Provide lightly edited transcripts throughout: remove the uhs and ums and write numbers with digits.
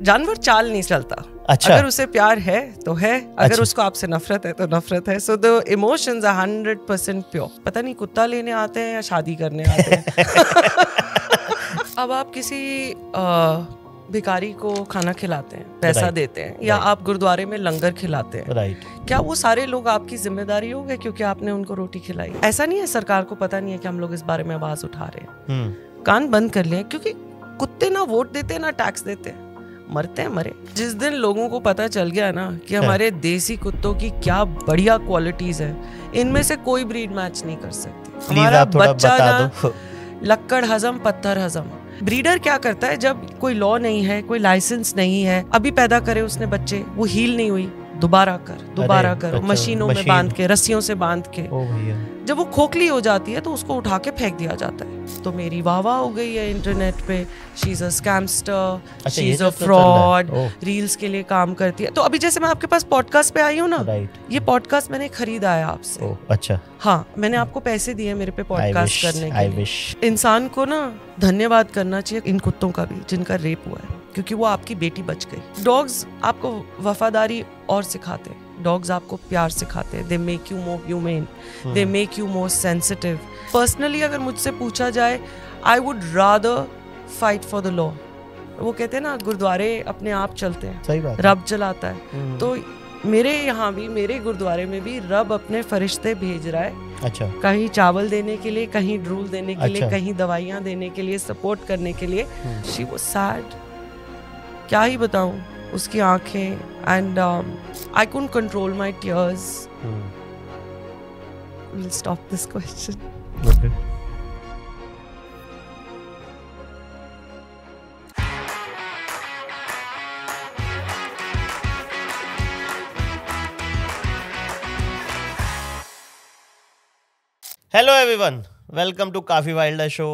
जानवर चाल नहीं चलता। अच्छा। अगर उसे प्यार है तो है, अगर अच्छा। उसको आपसे नफरत है तो नफरत है। So the emotions are 100% pure. पता नहीं कुत्ता लेने आते हैं या शादी करने आते हैं। अब आप किसी भिखारी को खाना खिलाते हैं, पैसा देते हैं, या आप गुरुद्वारे में लंगर खिलाते हैं, क्या वो सारे लोग आपकी जिम्मेदारी हो गए क्योंकि आपने उनको रोटी खिलाई? ऐसा नहीं है सरकार को पता नहीं है कि हम लोग इस बारे में आवाज उठा रहे हैं। कान बंद कर लें, क्योंकि कुत्ते ना वोट देते हैं ना टैक्स देते हैं, मरते हैं मरे। जिस दिन लोगों को पता चल गया ना कि हमारे देसी कुत्तों की क्या बढ़िया क्वालिटीज है, इनमें से कोई ब्रीड मैच नहीं कर सकती। हमारा बच्चा ना लक्कड़ हजम पत्थर हजम। ब्रीडर क्या करता है, जब कोई लॉ नहीं है, कोई लाइसेंस नहीं है, अभी पैदा करे उसने बच्चे, वो हील नहीं हुई, दोबारा कर, मशीनों में बांध के, रस्सियों से बांध के, जब वो खोखली हो जाती है तो उसको उठा के फेंक दिया जाता है। तो मेरी वाह हो गई है इंटरनेट पे, she is a scamster, she is a fraud, reels के लिए काम करती है। तो अभी जैसे मैं आपके पास पॉडकास्ट पे आई हूँ ना, ये पॉडकास्ट मैंने खरीदा है आपसे। अच्छा। हाँ, मैंने आपको पैसे दिए मेरे पे पॉडकास्ट करने के लिए। इंसान को ना धन्यवाद करना चाहिए इन कुत्तों का भी जिनका रेप हुआ है, क्योंकि वो आपकी बेटी बच गई। डॉग्स आपको वफादारी और सिखाते हैं, डॉग्स आपको प्यार सिखाते हैं। They make you more human, they make you more sensitive. Personally अगर मुझसे पूछा जाए, I would rather fight for the law. वो कहते हैं ना, गुरुद्वारे अपने आप चलते हैं, सही बात, रब चलाता है। तो मेरे यहाँ भी, मेरे गुरुद्वारे में भी रब अपने फरिश्ते भेज रहा है। अच्छा। कहीं चावल देने के लिए, कहीं ड्रूल देने के लिए, कहीं दवाइयाँ देने के लिए, सपोर्ट करने के लिए। शी वाज सैड, क्या ही बताऊं उसकी आंखें, and I couldn't control my tears. We'll stop this question. Okay. Hello everyone, welcome to काफी वाइल्डर शो।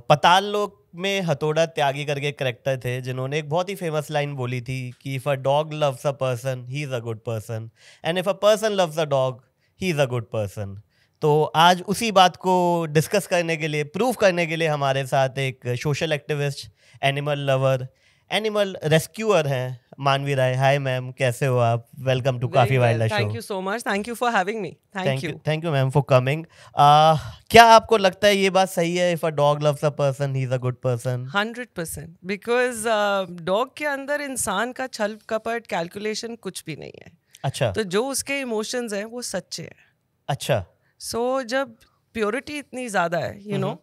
पताल लोक में हथौड़ा त्यागी करके कैरेक्टर थे जिन्होंने एक बहुत ही फेमस लाइन बोली थी कि if a dog loves a person he is a good person, and if a person loves a dog he is a good person. तो आज उसी बात को डिस्कस करने के लिए, प्रूव करने के लिए हमारे साथ एक social activist, animal lover, animal rescuer हैं मानवी राय। हाय मैम, कैसे हो आप? वेलकम टू काफी Wilder show. Thank you so much, thank you for having me. Thank you ma'am for coming. क्या आपको लगता है ये बात सही है, if a dog loves a person he is a good person? 100%, because dog के अंदर इंसान का छल कपट कैलकुलेशन कुछ भी नहीं है। अच्छा। तो जो उसके इमोशंस हैं वो सच्चे हैं। अच्छा। सो जब प्योरिटी इतनी ज्यादा है, यू नो,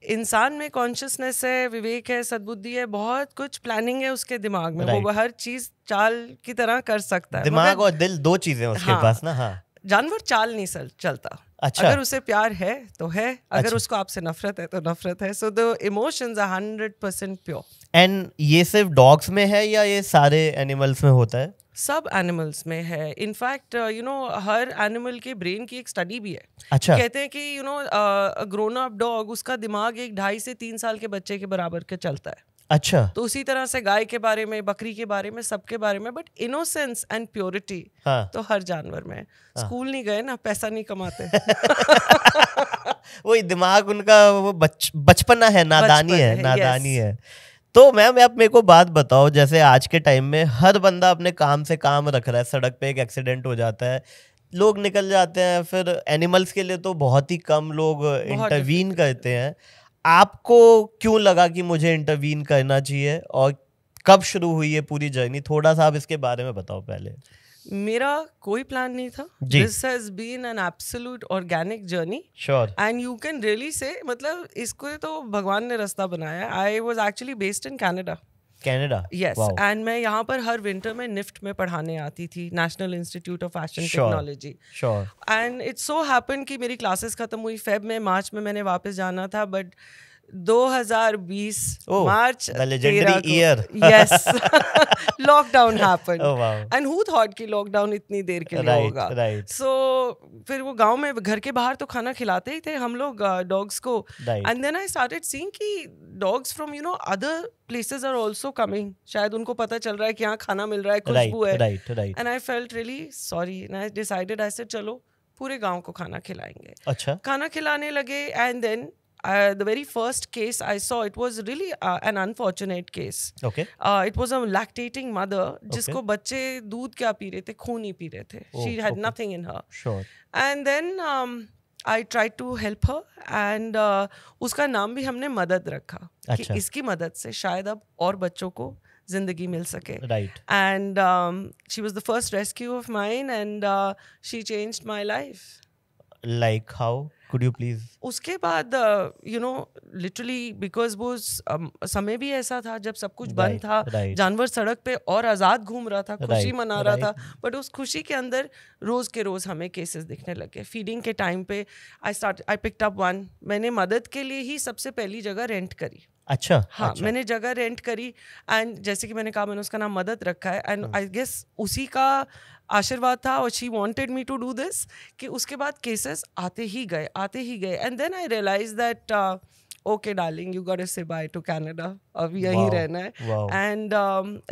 इंसान में कॉन्शियसनेस है, विवेक है, सद्बुद्धि है, बहुत कुछ प्लानिंग है उसके दिमाग में। वो हर चीज चाल की तरह कर सकता है। दिमाग और दिल दो चीजें उसके पास ना। हाँ, जानवर चाल नहीं चलता। अच्छा। अगर उसे प्यार है तो है, अगर उसको आपसे नफरत है तो नफरत है। So the emotions are 100% pure. And ये सिर्फ डॉग्स में है या ये सारे एनिमल्स में होता है? सब एनिमल्स में है। In fact you know, her animal के ब्रेन की एक स्टडी भी है। अच्छा। कहते हैं कि you know, grown up dog, उसका दिमाग एक 2.5 से 3 साल के बच्चे के बराबर के चलता है। अच्छा। तो उसी तरह से गाय के बारे में, बकरी के बारे में, सबके बारे में। बट इनोसेंस एंड प्योरिटी तो हर जानवर में। स्कूल नहीं गए ना, पैसा नहीं कमाते। वही दिमाग उनका, वो बचपना है, नादानी है। तो मैम आप मेरे को बात बताओ, जैसे आज के टाइम में हर बंदा अपने काम से काम रख रहा है, सड़क पे एक एक्सीडेंट हो जाता है, लोग निकल जाते हैं, फिर एनिमल्स के लिए तो बहुत ही कम लोग इंटरवीन करते हैं। आपको क्यों लगा कि मुझे इंटरवीन करना चाहिए, और कब शुरू हुई है पूरी जर्नी? थोड़ा सा आप इसके बारे में बताओ पहले। मेरा कोई प्लान नहीं था। This has been an absolute organic journey. Sure. And you can really say, मतलब इसको तो भगवान ने रास्ता बनाया। I was actually based in Canada. Yes. And मैं यहाँ पर हर विंटर में निफ्ट में पढ़ाने आती थी, national institute of fashion technology. And it's so happen कि मेरी क्लासेस खत्म हुई फेब में, मार्च में मैंने वापस जाना था। But 2020 March, the legendary year. yes, lockdown happened. And who thought कि लॉकडाउन इतनी देर के लिए होगा। सो फिर वो गांव में घर के बाहर तो खाना खिलाते ही थे हम लोग डॉग्स को। And then I started seeing कि dogs from you know other places are also coming. शायद उनको पता चल रहा है कि यहाँ खाना मिल रहा है, खुशबू है। And I felt really sorry, and I decided, I said चलो पूरे गांव को खाना खिलाएंगे। अच्छा। खाना खिलाने लगे। And then the very first case I saw, it was really an unfortunate case. Okay. It was a lactating mother जिसको बच्चे दूध क्या पी रहे थे, खून ही पी रहे थे. She had nothing in her. Sure. And then I tried to help her and उसका नाम भी हमने मदद रखा कि इसकी मदद से शायद अब और बच्चों को जिंदगी मिल सके. Right. And she was the first rescue of mine and she changed my life. Like how? Could you please? उसके बाद लिटरली बिकॉज वो समय भी ऐसा था जब सब कुछ बंद था, जानवर सड़क पे और आज़ाद घूम रहा था, खुशी मना रहा था, बट उस खुशी के अंदर रोज के रोज हमें केसेस दिखने लगे. फीडिंग के टाइम पे आई पिक्ड अप वन. मैंने मदद के लिए ही सबसे पहली जगह रेंट करी. अच्छा. हाँ, मैंने जगह रेंट करी एंड जैसे कि मैंने कहा मैंने उसका नाम मदद रखा है एंड आई गेस उसी का आशीर्वाद था और she wanted me to do this कि उसके बाद केसेस आते ही गए and then I realise that okay darling you got to say bye to Canada, अब यहीं रहना है. And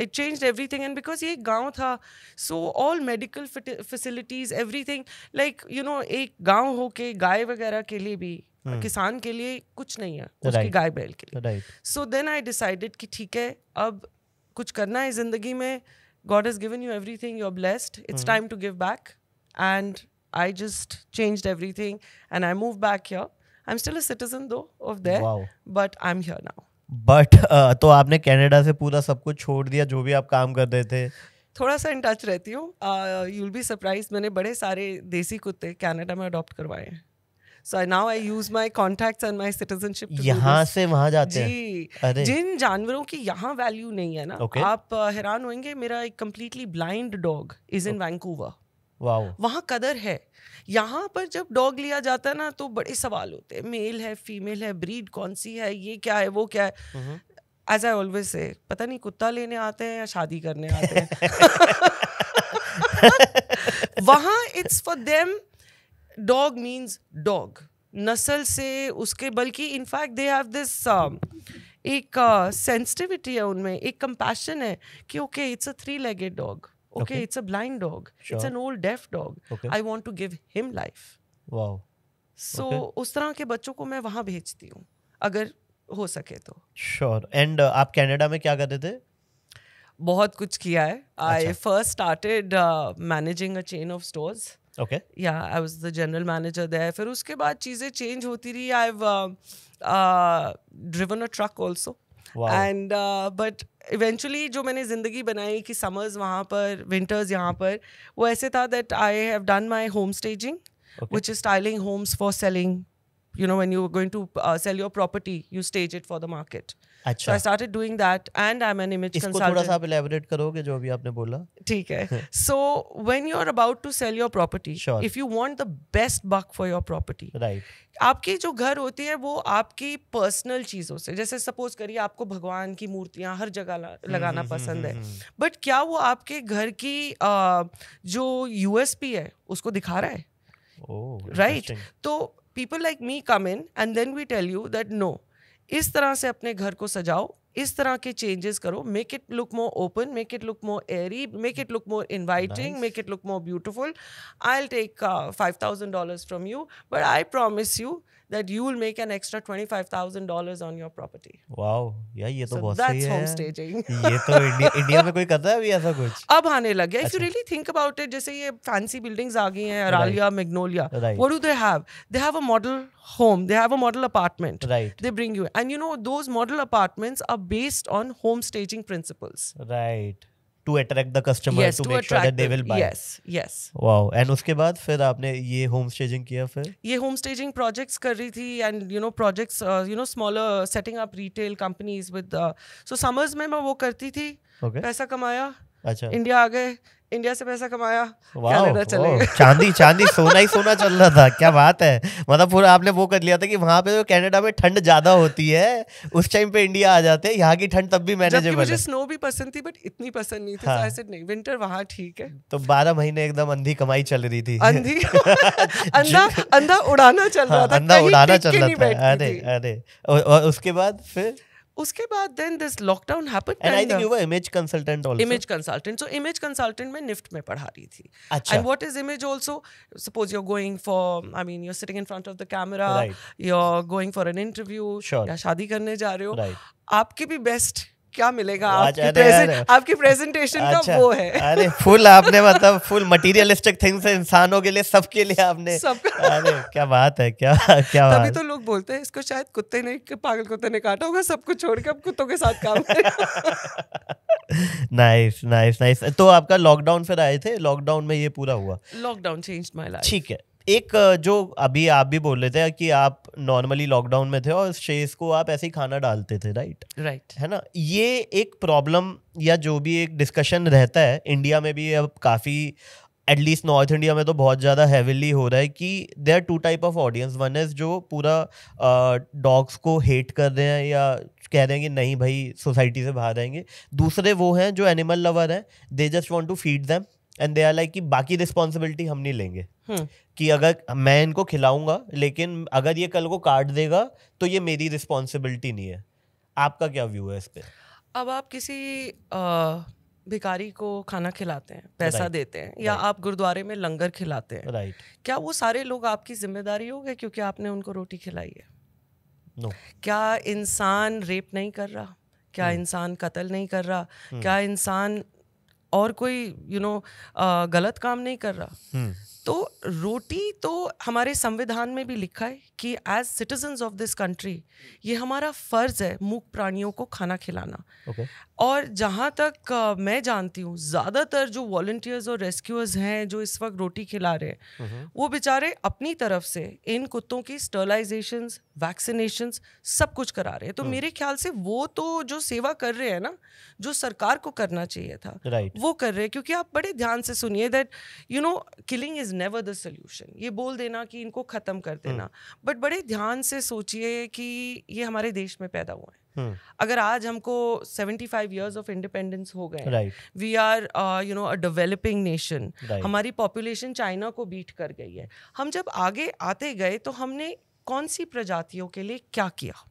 it changed everything and because ये गांव था so all medical facilities everything like एक गांव हो के गाय वगैरह के लिए भी किसान के लिए कुछ नहीं है उसकी गाय बैल के लिए. सो देन आई डिसाइडेड कि ठीक है अब कुछ करना है जिंदगी में. God has given you everything, you're blessed. It's time to give back. And I just changed everything and I moved back here. I'm still a citizen though of there, but I'm here now. But तो आपने Canada से पूरा सब कुछ छोड़ दिया जो भी आप काम कर रहे थे? थोड़ा सा इन टच रहती हूँ. You'll be surprised, मैंने बड़े सारे देसी कुत्ते कनाडा में अडॉप्ट करवाए हैं. So now I use my contacts and my citizenship to यहाँ से वहाँ जाते हैं. जी, जिन जानवरों की यहाँ वैल्यू नहीं है ना, आप हैरान होंगे. मेरा एक completely blind dog is in Vancouver. वहाँ कदर है. यहाँ पर जब डॉग लिया जाता है ना तो बड़े सवाल होते हैं, मेल है फीमेल है, ब्रीड कौन सी है, ये क्या है वो क्या है. As I always say, पता नहीं कुत्ता लेने आते हैं या शादी करने आते हैं. वहाँ it's for them. Dog means dog. नस्ल से उसके बल्कि इनफैक्ट दे हैव दिस एक सेंसिटिविटी है उनमें, एक कंपैशन है कि okay it's a 3-legged dog, okay it's a blind dog, it's an old deaf dog, I want to give him life. Wow. So उस तरह के बच्चों को मैं वहाँ भेजती हूँ अगर हो सके तो. श्योर. एंड आप कनाडा में क्या करते थे? बहुत कुछ किया है. I first started managing a chain of stores. Okay. Yeah, I was the general manager there. फिर उसके बाद चीज़ें चेंज होती रही. I've driven a truck also. Wow. And but eventually जो मैंने ज़िंदगी बनाई कि summers वहाँ पर, winters यहाँ पर, वो ऐसे था that I have done my home staging, which is styling homes for selling. When you're going to sell your property, you stage it for the market. अच्छा. So I started doing that and I'm an image consultant. इसको थोड़ा सा आप elaborate करोगे जो अभी आपने बोला? ठीक है. So when you're about to sell your property, if you want the best buck for your property, right. आपकी जो घर होती है वो आपकी पर्सनल चीज़ों से, जैसे सपोज करिए आपको भगवान की मूर्तियाँ हर जगह लगाना पसंद है, बट क्या वो आपके घर की जो USP है उसको दिखा रहा है? राइट. तो people like me come in and then we tell you that no, इस तरह से अपने घर को सजाओ, इस तरह के चेंजेस करो, make it look more open, make it look more airy, make it look more inviting, nice. Make it look more beautiful. I'll take $5,000 from you, but I promise you that you will make an extra $25,000 on your property. Wow, यार ये तो so बहुत सही है. That's home staging. ये तो India में कोई करता है अभी ऐसा कुछ? अब आने लग गया. If you really think about it, जैसे ये fancy buildings आ गई हैं, Aralia, Magnolia. What do they have? They have a model home. They have a model apartment. Right. They bring you, and those model apartments are based on home staging principles. Right. To attract the customer, yes, to make sure that they will buy. Yes. Wow. And उसके बाद फिर आपने ये home staging किया फिर? ये home staging projects कर रही थी and projects smaller setting up retail companies with so summers में मैं वो करती थी. Okay. पैसा कमाया. अच्छा. इंडिया आ गए. इंडिया से पैसा कमाया. कनाडा चले गए. चांदी सोना ही सोना चल रहा था. क्या बात है. मतलब पूरा आपने वो कर लिया था कि वहाँ पे तो कनाडा में ठंड ज्यादा होती है, उस टाइम पे इंडिया आ जाते हैं, यहाँ की ठंड तब भी मैनेजेबल है. मुझे स्नो भी पसंद थी बट इतनी पसंद नहीं थी. हाँ. ऐसे नहीं, विंटर वहाँ ठीक है. तो 12 महीने एकदम अंधी कमाई चल रही थी. अंधा उड़ाना चल रहा था. अंधा उड़ाना चल रहा था. अरे और उसके बाद फिर उसके बाद then this lockdown happened And I think you were image consultant also. Image consultant. So image consultant मैं NIFT में पढ़ा रही थी. अच्छा. And what is image also? Suppose you're going for, I mean, you're sitting in front of the camera. Right. You're going for an interview. Sure. या शादी करने जा रहे हो. Right. आपके भी best क्या मिलेगा आपकी प्रेजेंटेशन का वो है. अरे फुल आपने मतलब फुल मटेरियलिस्टिक थिंग्स इंसानों के लिए सबके लिए आपने अरे क्या बात है क्या तभी तो लोग बोलते हैं इसको शायद कुत्ते ने पागल कुत्ते ने काटा होगा सब कुछ छोड़ के अब कुत्तों के साथ काम करें. Nice nice nice. तो आपका लॉकडाउन फिर आए थे, लॉकडाउन में ये पूरा हुआ. Lockdown changed my life. ठीक है. एक जो अभी आप भी बोल रहे थे कि आप नॉर्मली लॉकडाउन में थे और शेष को आप ऐसे ही खाना डालते थे, राइट है ना. ये एक प्रॉब्लम या जो भी एक डिस्कशन रहता है इंडिया में भी अब काफ़ी, एटलीस्ट नॉर्थ इंडिया में तो बहुत ज़्यादा हैविली हो रहा है कि there are two type of audience. One is जो पूरा डॉग्स को हेट कर रहे हैं या कह रहे हैं कि नहीं भाई सोसाइटी से बाहर आएंगे. दूसरे वो हैं जो एनिमल लवर हैं, they just want to feed them and they are like कि बाकी रिस्पॉन्सिबिलिटी हम नहीं लेंगे. कि अगर मैं इनको खिलाऊंगा लेकिन अगर ये कल को काट देगा तो ये मेरी रिस्पॉन्सिबिलिटी नहीं है. आपका क्या व्यू है इस पे? अब आप किसी भिखारी को खाना खिलाते हैं, पैसा देते हैं, या आप गुरुद्वारे में लंगर खिलाते हैं, क्या वो सारे लोग आपकी जिम्मेदारी हो गए क्योंकि आपने उनको रोटी खिलाई है? No. क्या इंसान रेप नहीं कर रहा? क्या इंसान कत्ल नहीं कर रहा? क्या इंसान और कोई गलत काम नहीं कर रहा? तो रोटी तो हमारे संविधान में भी लिखा है कि as citizens of this country ये हमारा फर्ज है मूक प्राणियों को खाना खिलाना. और जहाँ तक मैं जानती हूँ ज़्यादातर जो वॉलंटियर्स और रेस्क्यूअर्स हैं जो इस वक्त रोटी खिला रहे हैं वो बेचारे अपनी तरफ से इन कुत्तों की स्टरलाइजेशंस, वैक्सीनेशंस सब कुछ करा रहे हैं. तो मेरे ख्याल से वो तो जो सेवा कर रहे हैं ना, जो सरकार को करना चाहिए था वो कर रहे हैं. क्योंकि आप बड़े ध्यान से सुनिए that killing is never the solution. ये बोल देना कि इनको ख़त्म कर देना, बट बड़े ध्यान से सोचिए कि ये हमारे देश में पैदा हुए हैं. अगर आज हमको 75 years ऑफ इंडिपेंडेंस हो गए, we are a developing nation, हमारी पॉपुलेशन चाइना को बीट कर गई है. हम जब आगे आते गए तो हमने कौन सी प्रजातियों के लिए क्या किया?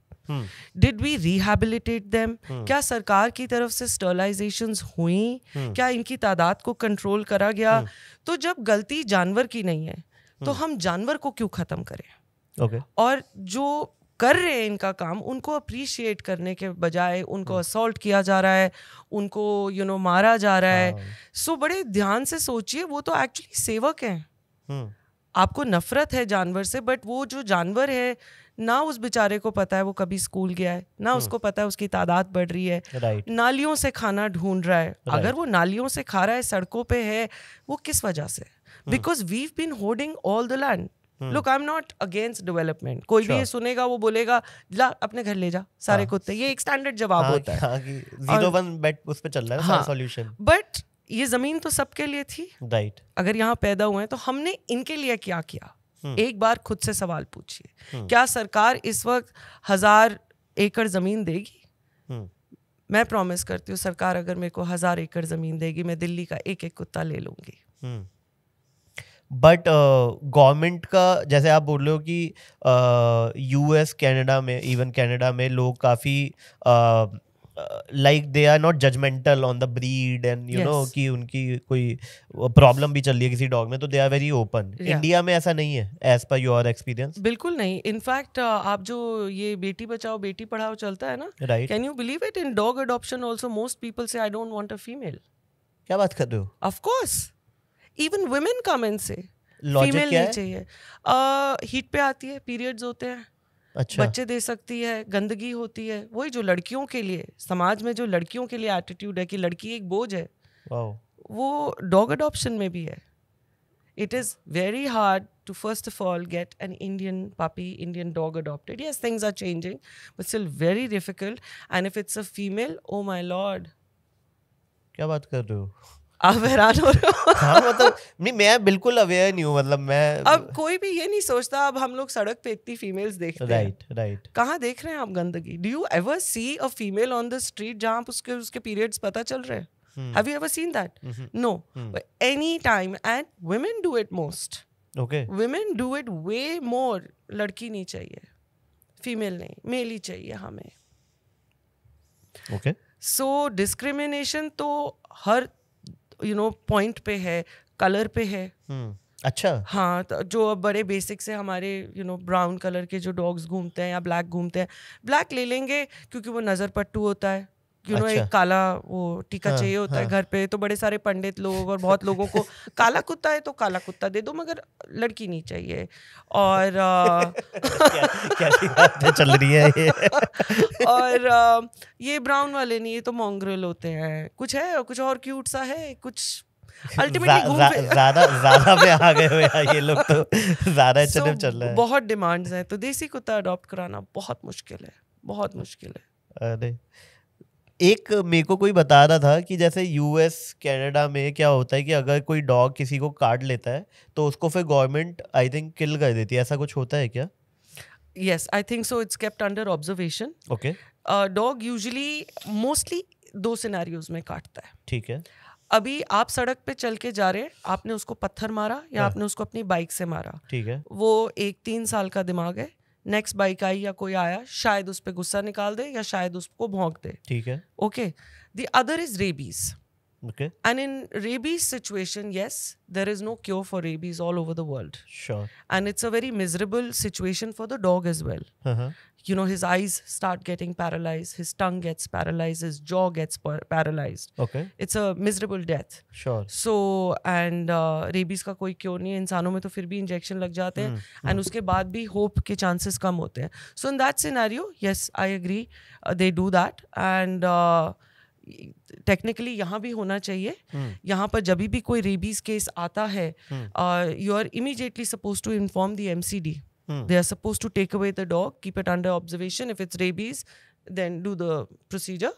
Did we rehabilitate them? क्या सरकार की तरफ से स्टरलाइजेशंस हुई? क्या इनकी तादाद को कंट्रोल करा गया? तो जब गलती जानवर की नहीं है तो हम जानवर को क्यों ख़त्म करें? और जो कर रहे हैं इनका काम उनको अप्रिशिएट करने के बजाय उनको असॉल्ट किया जा रहा है, उनको मारा जा रहा है. सो बड़े ध्यान से सोचिए, वो तो एक्चुअली सेवक हैं. आपको नफरत है जानवर से, बट वो जो जानवर है ना उस बेचारे को पता है वो कभी स्कूल गया है, ना उसको पता है उसकी तादाद बढ़ रही है, नालियों से खाना ढूंढ रहा है. अगर वो नालियों से खा रहा है, सड़कों पे है, वो किस वजह से? Because we've been hoarding all the land. Look, I'm not against development. कोई भी ये सुनेगा वो बोलेगा ला अपने घर ले जा सारे कुत्ते. ये एक स्टैंडर्ड जवाब होता है. 0-1 बेट उस पे चल रहा है सॉल्यूशन. बट ये जमीन तो सबके लिए थी, राइट. अगर यहाँ पैदा हुए हैं तो हमने इनके लिए क्या किया? एक बार खुद से सवाल पूछिए. क्या सरकार इस वक्त 1000 एकड़ जमीन देगी? मैं प्रॉमिस करती हूँ सरकार अगर मेरे को 1000 एकड़ जमीन देगी, मैं दिल्ली का एक एक कुत्ता ले लूंगी. बट गवर्नमेंट का जैसे आप बोल रहे हो कि यूएस कनाडा में, इवन कनाडा में लोग काफ़ी like they are not judgemental on the breed and you know कि उनकी कोई प्रॉब्लम भी चल रही है किसी डॉग में तो they are very open. India में ऐसा नहीं है एज पर योर एक्सपीरियंस? बिल्कुल नहीं. इनफैक्ट आप जो ये बेटी बचाओ बेटी पढ़ाओ चलता है ना, right, can you believe it? In dog adoption also most people से I don't want a female. क्या बात कर रहे हो? Of course even women come in से फीमेल नहीं चाहिए. हीट पे आती है, पीरियड्स होते हैं, अच्छा, बच्चे दे सकती है, गंदगी होती है. वही जो लड़कियों के लिए समाज में जो लड़कियों के लिए एटीट्यूड है कि लड़की एक बोझ है, वो डॉग अडॉप्शन में भी है. It is very hard to first of all get an Indian puppy, Indian dog adopted. Yes, things are changing, but still very difficult. And if it's a female, oh my lord. क्या बात कर रहे हो? आप हैरान हो रहे हो? हाँ मतलब नहीं, मैं बिल्कुल अवेयर नहीं हूँ. मतलब मैं अब कोई भी ये नहीं सोचता. अब हम लोग सड़क पे इतनी फीमेल्स देखते हैं, राइट. कहाँ देख रहे हैं आप गंदगी? Do you ever see a female on the street जहाँ उसके पीरियड्स पता चल रहे हैं? Have you ever seen that? No. Any time. And women do it most. Okay. Women do it way more. लड़की नहीं चाहिए, फीमेल नहीं, मेल ही चाहिए हमें. ओके सो डिस्क्रिमिनेशन तो हर पॉइंट पे है, कलर पे है। अच्छा हाँ, तो जो अब बड़े बेसिक से हमारे ब्राउन कलर के जो डॉग्स घूमते हैं या ब्लैक घूमते हैं, ब्लैक ले लेंगे क्योंकि वो नज़र पट्टू होता है, अच्छा। एक काला वो टीका हाँ, चाहिए होता है हाँ। घर पे। तो बड़े सारे पंडित लोग और बहुत लोगों को काला कुत्ता है तो काला कुत्ता दे दो, मगर लड़की नहीं चाहिए। और कैसी बातें चल रही है ये? और ये ब्राउन वाले नहीं, ये तो मॉन्ग्रेल होते हैं, कुछ है कुछ और क्यूट सा है, कुछ अल्टीमेटली ज़्यादा में आ गए हो यार ये लोग, तो ज़्यादा चल रहा है। बहुत डिमांड्स हैं, तो देसी कुत्ता अडॉप्ट कराना बहुत मुश्किल है, बहुत मुश्किल है। अरे एक मेरे को कोई बता रहा था कि जैसे यूएस कनाडा में क्या होता है कि अगर कोई डॉग किसी को काट लेता है तो उसको फिर गवर्नमेंट आई थिंक किल कर देती है, ऐसा कुछ होता है क्या? Yes, I think so. It's kept under observation. Okay dog usually mostly 2 scenarios में काटता है। ठीक है। अभी आप सड़क पे चल के जा रहे हैं, आपने उसको पत्थर मारा या आपने उसको अपनी बाइक से मारा, ठीक है। वो 1-3 साल का दिमाग है, नेक्स्ट बाइक आई या कोई आया, शायद उस पर गुस्सा निकाल दे या शायद उसको भौंक दे। ठीक है। Okay, the other is rabies. Okay. And in rabies situation, yes, there is no cure for rabies all over the world. Sure. And it's a very miserable situation for the dog as well. Uh-huh. His eyes start getting paralyzed, his tongue gets paralyzed, his jaw gets paralyzed. Okay. It's a miserable death. Sure. So, and rabies का कोई cure नहीं है, इंसानों में तो फिर भी injection लग जाते हैं, and उसके बाद भी होप के चांसेस कम होते हैं. So in that scenario, yes, I agree, they do that. And technically यहाँ भी होना चाहिए। यहाँ पर जब भी कोई रेबीज केस आता है, you are immediately suppose to inform the MCD. They are suppose to take away the dog, keep it under observation. If it's rabies then do the procedure,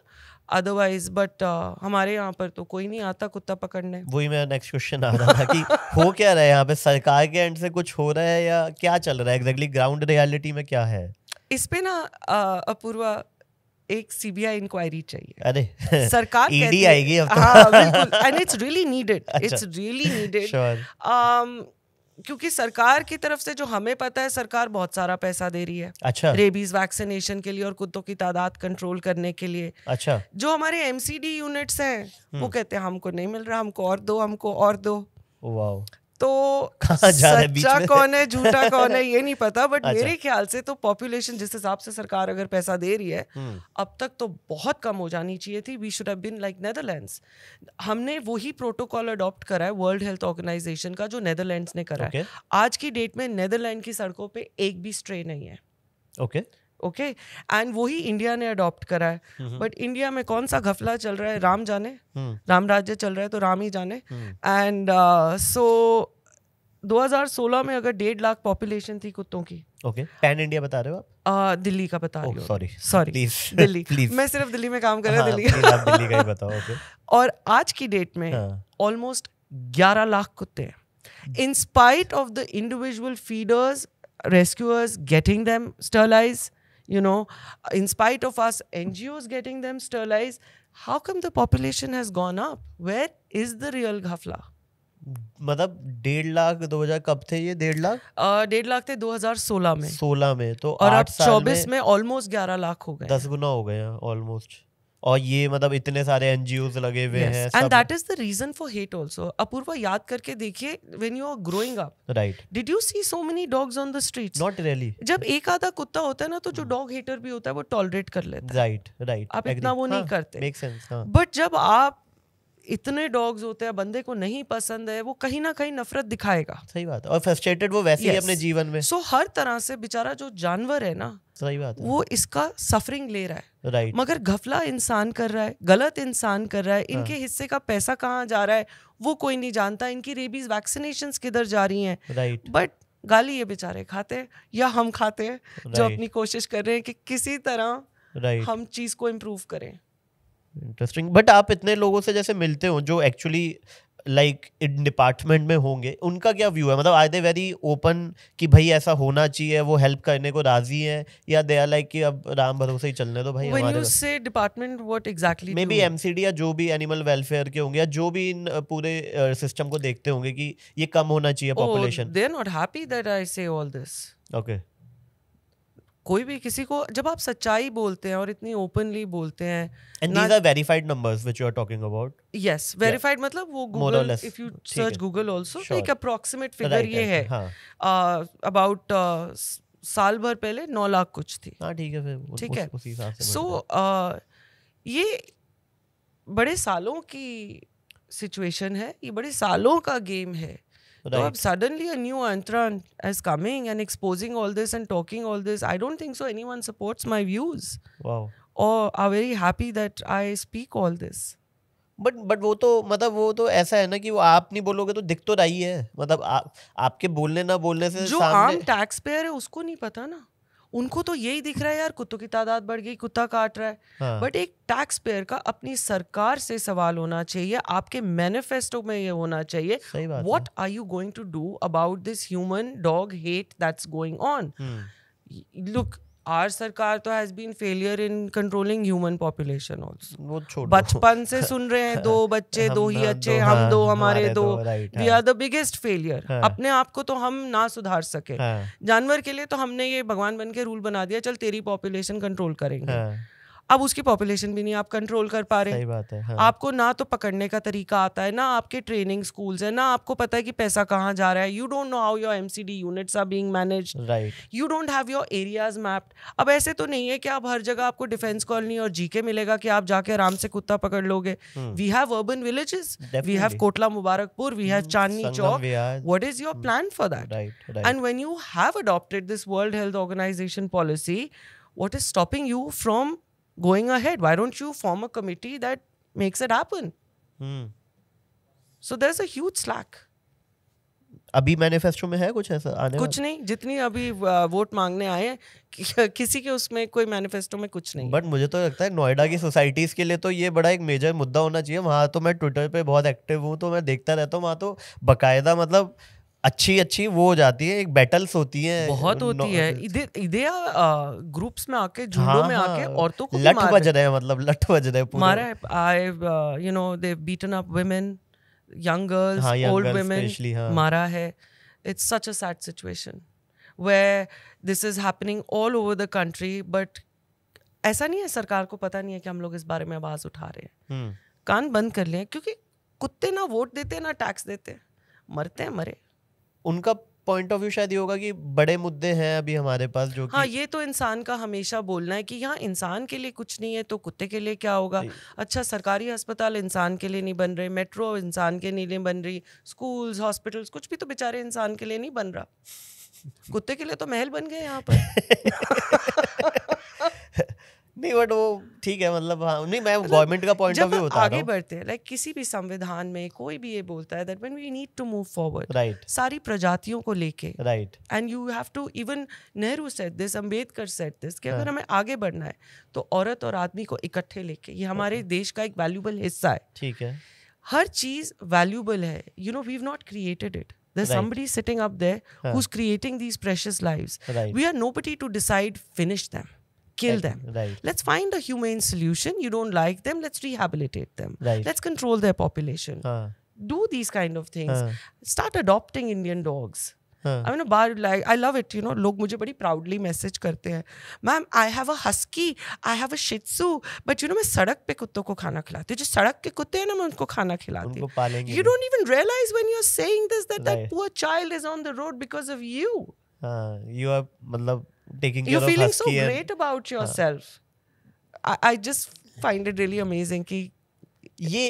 otherwise but हमारे यहाँ पर तो कोई नहीं आता कुत्ता पकड़ने। वही मेरा नेक्स्ट क्वेश्चन आ रहा था कि हो क्या रहा है यहाँ पे, सरकार के एंड से कुछ हो रहा है या क्या चल रहा है एग्जैक्टली, ग्राउंड रियलिटी में क्या है इस पे ना? अपूर्वा, एक सीबीआई इंक्वायरी चाहिए। अरे सरकार ईडी आएगी अब तो। हाँ बिल्कुल, and it's really needed, it's really needed. क्योंकि सरकार की तरफ से जो हमें पता है, सरकार बहुत सारा पैसा दे रही है। अच्छा। रेबीज वैक्सीनेशन के लिए और कुत्तों की तादाद कंट्रोल करने के लिए। अच्छा। जो हमारे एमसीडी यूनिट्स हैं वो कहते हैं हमको नहीं मिल रहा, हमको और दो, हमको और दो। वाओ। तो सच्चा कौन है झूठा कौन है ये नहीं पता, बट अच्छा। मेरे ख्याल से तो पॉपुलेशन जिस हिसाब से सरकार अगर पैसा दे रही है, अब तक तो बहुत कम हो जानी चाहिए थी। We should have been like Netherlands. हमने वही प्रोटोकॉल अडॉप्ट करा है वर्ल्ड हेल्थ ऑर्गेनाइजेशन का जो नेदरलैंड्स ने करा है। आज की डेट में नेदरलैंड की सड़कों पे एक भी स्ट्रे नहीं है। ओके ओके, एंड वही इंडिया ने अडॉप्ट करा है। बट इंडिया में कौन सा घफला चल रहा है, राम जाने, राम राज्य चल रहा है तो राम ही जाने। एंड सो 2016 में अगर 1.5 लाख पॉपुलेशन थी कुत्तों की। ओके, पैन इंडिया बता रहे हो आप? दिल्ली का बता रही हूँ। Sorry Delhi, please. मैं सिर्फ दिल्ली में काम कर रहा हूँ। दिल्ली आप दिल्ली का ही बताओ। ओके। और आज की डेट में ऑलमोस्ट 11 लाख कुत्ते हैं। In spite of the individual feeders, rescuers getting them sterilized, in spite of us NGOs getting them sterilized, how come the population has gone up? Where is the real ghafla? मतलब 1.5 लाख 2000 कब थे ये 1.5 लाख? 1.5 लाख थे 2016 में। 16 में तो और 8 साल 24 में ऑलमोस्ट 11 लाख हो गए, 10 गुना हो गए हैं ऑलमोस्ट। और ये मतलब इतने सारे एनजीओज लगे हुए हैं। And that is the reason for hate also. Apoorva, याद करके देखिए, when you are growing up, right, did you see so many dogs on the streets? Not really. जब एक आधा कुत्ता होता है ना, तो जो डॉग हेटर भी होता है वो टॉलरेट कर लेता है। राइट, आप इतना वो नहीं करते। Make sense. बट जब आप इतने डॉग्स होते हैं, बंदे को नहीं पसंद है, वो कहीं ना कहीं नफरत दिखाएगा। सही बात है। और फ्रस्ट्रेटेड वो वैसे ही अपने जीवन में। सो हर तरह से बेचारा जो जानवर है ना, सही बात है, वो इसका सफरिंग ले रहा है। राइट। मगर घफला इंसान कर रहा है, गलत इंसान कर रहा है। इनके हिस्से का पैसा कहाँ जा रहा है वो कोई नहीं जानता। इनकी रेबीज वैक्सीनेशंस किधर जा रही हैं, राइट। बट गाली ये बेचारे खाते हैं या हम खाते हैं, जो अपनी कोशिश कर रहे हैं कि किसी तरह हम चीज को इम्प्रूव करें। इंटरेस्टिंग। बट आप इतने लोगों से जैसे मिलते हो जो एक्चुअली लाइक इन डिपार्टमेंट में होंगे, उनका क्या व्यू है? मतलब आर दे वेरी ओपन कि भाई ऐसा होना चाहिए, वो हेल्प करने को राजी हैं, या दे आर लाइक कि अब राम भरोसे ही चलने दो भाई? When you say department, what exactly? May be MCD या जो भी एनिमल वेलफेयर के होंगे या जो भी इन पूरे सिस्टम को देखते होंगे कि ये कम होना चाहिए population. They are not happy that I say all this. Okay. कोई भी किसी को, जब आप सच्चाई बोलते हैं और इतनी ओपनली बोलते हैं, And these are verified numbers which you are talking about. Yes verified मतलब वो More or Google, less. If you ठीक सर्च है. Google also Sure. एक अप्रोक्सीमेट फिगर Right, ये right, है हाँ. अबाउट साल भर पहले 9 लाख कुछ थी. हाँ ठीक है, फिर ठीक है. उसी हिसाब से सो ये बड़े सालों की सिचुएशन है, ये बड़े सालों का गेम है. तो अब suddenly a new entrant is coming and exposing all this and talking all this. I don't think so anyone supports my views. Wow. Or are very happy that I speak all this. But वो तो मतलब वो तो ऐसा है ना कि वो आप नहीं बोलोगे तो दिख तो रही है. मतलब आपके बोलने ना बोलने से जो सामने आम टैक्स पेयर है उसको नहीं पता ना. उनको तो यही दिख रहा है यार कुत्तों की तादाद बढ़ गई, कुत्ता काट रहा है. हाँ. बट एक टैक्स पेयर का अपनी सरकार से सवाल होना चाहिए, आपके मैनिफेस्टो में ये होना चाहिए, सही बात है. What are you going to do about this human dog hate that's going on. Look, our सरकार तो has been failure in controlling human population also. वो छोड़ दो. बचपन से सुन रहे हैं 2 बच्चे 2 ही अच्छे, हम 2 हमारे 2. We are the biggest failure. अपने आप को तो हम ना सुधार सके, जानवर के लिए तो हमने ये भगवान बन के रूल बना दिया, चल तेरी पॉपुलेशन कंट्रोल करेंगे. अब उसकी पॉपुलेशन भी नहीं आप कंट्रोल कर पा रहे. सही बात है. आपको ना तो पकड़ने का तरीका आता है, ना आपके ट्रेनिंग स्कूल्स है, ना आपको पता है कि पैसा कहाँ जा रहा है. You don't know how your MCD units are being managed. Right. You don't have your areas mapped. अब ऐसे तो नहीं है कि आप हर जगह आपको डिफेंस कॉलोनी और जीके मिलेगा कि आप जाके आराम से कुत्ता पकड़ लोगे. We have urban villages, we have Kotla Mubarakpur, we have Chandni Chowk. What is your plan for that? And when you have adopted this World Health Organization policy, what is stopping you from going ahead? Why don't you form a committee that makes it happen? So there's a huge slack. अभी manifesto में है कुछ ऐसा आने कुछ नहीं. जितनी अभी वोट मांगने आए हैं किसी के उसमें कोई मैनिफेस्टो में कुछ नहीं. बट मुझे तो लगता है नोएडा की सोसाइटीज के लिए तो ये बड़ा एक मेजर मुद्दा होना चाहिए. वहाँ तो मैं ट्विटर पे बहुत एक्टिव हूँ, तो मैं देखता रहता हूँ. वहाँ तो बकायदा मतलब अच्छी वो हो जाती है, एक बैटल्स होती है, बहुत होती है. इधर ग्रुप्स में आके झुंडों में आके औरतों को लठ बज रहे हैं, मतलब लठ बज रहे हैं. मारा है. I you know they beaten up women, young girls, old women मारा है. It's such a sad situation where this is happening all over the country. But ऐसा नहीं है सरकार को पता नहीं है कि हम लोग इस बारे में आवाज उठा रहे हैं. कान बंद कर लें, क्योंकि कुत्ते ना वोट देते ना टैक्स देते, मरते हैं मरे. उनका पॉइंट ऑफ व्यू शायद ये होगा कि बड़े मुद्दे हैं अभी हमारे पास जो हाँ, ये तो इंसान का हमेशा बोलना है कि यहाँ इंसान के लिए कुछ नहीं है तो कुत्ते के लिए क्या होगा. अच्छा, सरकारी अस्पताल इंसान के लिए नहीं बन रहे, मेट्रो इंसान के लिए बन रही, स्कूल्स हॉस्पिटल्स कुछ भी तो बेचारे इंसान के लिए नहीं बन रहा. कुत्ते के लिए तो महल बन गए यहाँ पर. नहीं बट वो ठीक है, मतलब हाँ, नहीं मैं गवर्नमेंट का पॉइंट ऑफ व्यू बता रहा हूँ. आगे बढ़ते हैं, लाइक किसी भी संविधान में कोई भी ये बोलता है that when we need to move forward, right, सारी प्रजातियों को लेके, right, and you have to, even Nehru said this, Ambedkar said this, कि अगर हमें आगे बढ़ना है तो औरत और आदमी को इकट्ठे लेके, ये हमारे देश का एक वैल्यूबल हिस्सा है. ठीक है, हर चीज वैल्यूबल है. You know, we have not created it. There's somebody sitting up there who's creating these precious lives. We are nobody to decide finish them, kill them. Let's find a humane solution. You don't like them, let's rehabilitate them. Let's control their population. Do these kind of things. Start adopting Indian dogs. I mean, like, I love it, you know. लोग मुझे बड़ी proudly message करते हैं, ma'am I have a husky, I have a shih tzu, but you know मैं सड़क पे कुत्तों को खाना खिलाती हूँ. जो सड़क के कुत्ते हैं ना, मैं उनको खाना खिलाती हूँ. You don't even realize when you're saying this that that poor child is on the road because of you. You are मतलब taking care of husky. You're feeling so great about yourself. I just find it really amazing कि ये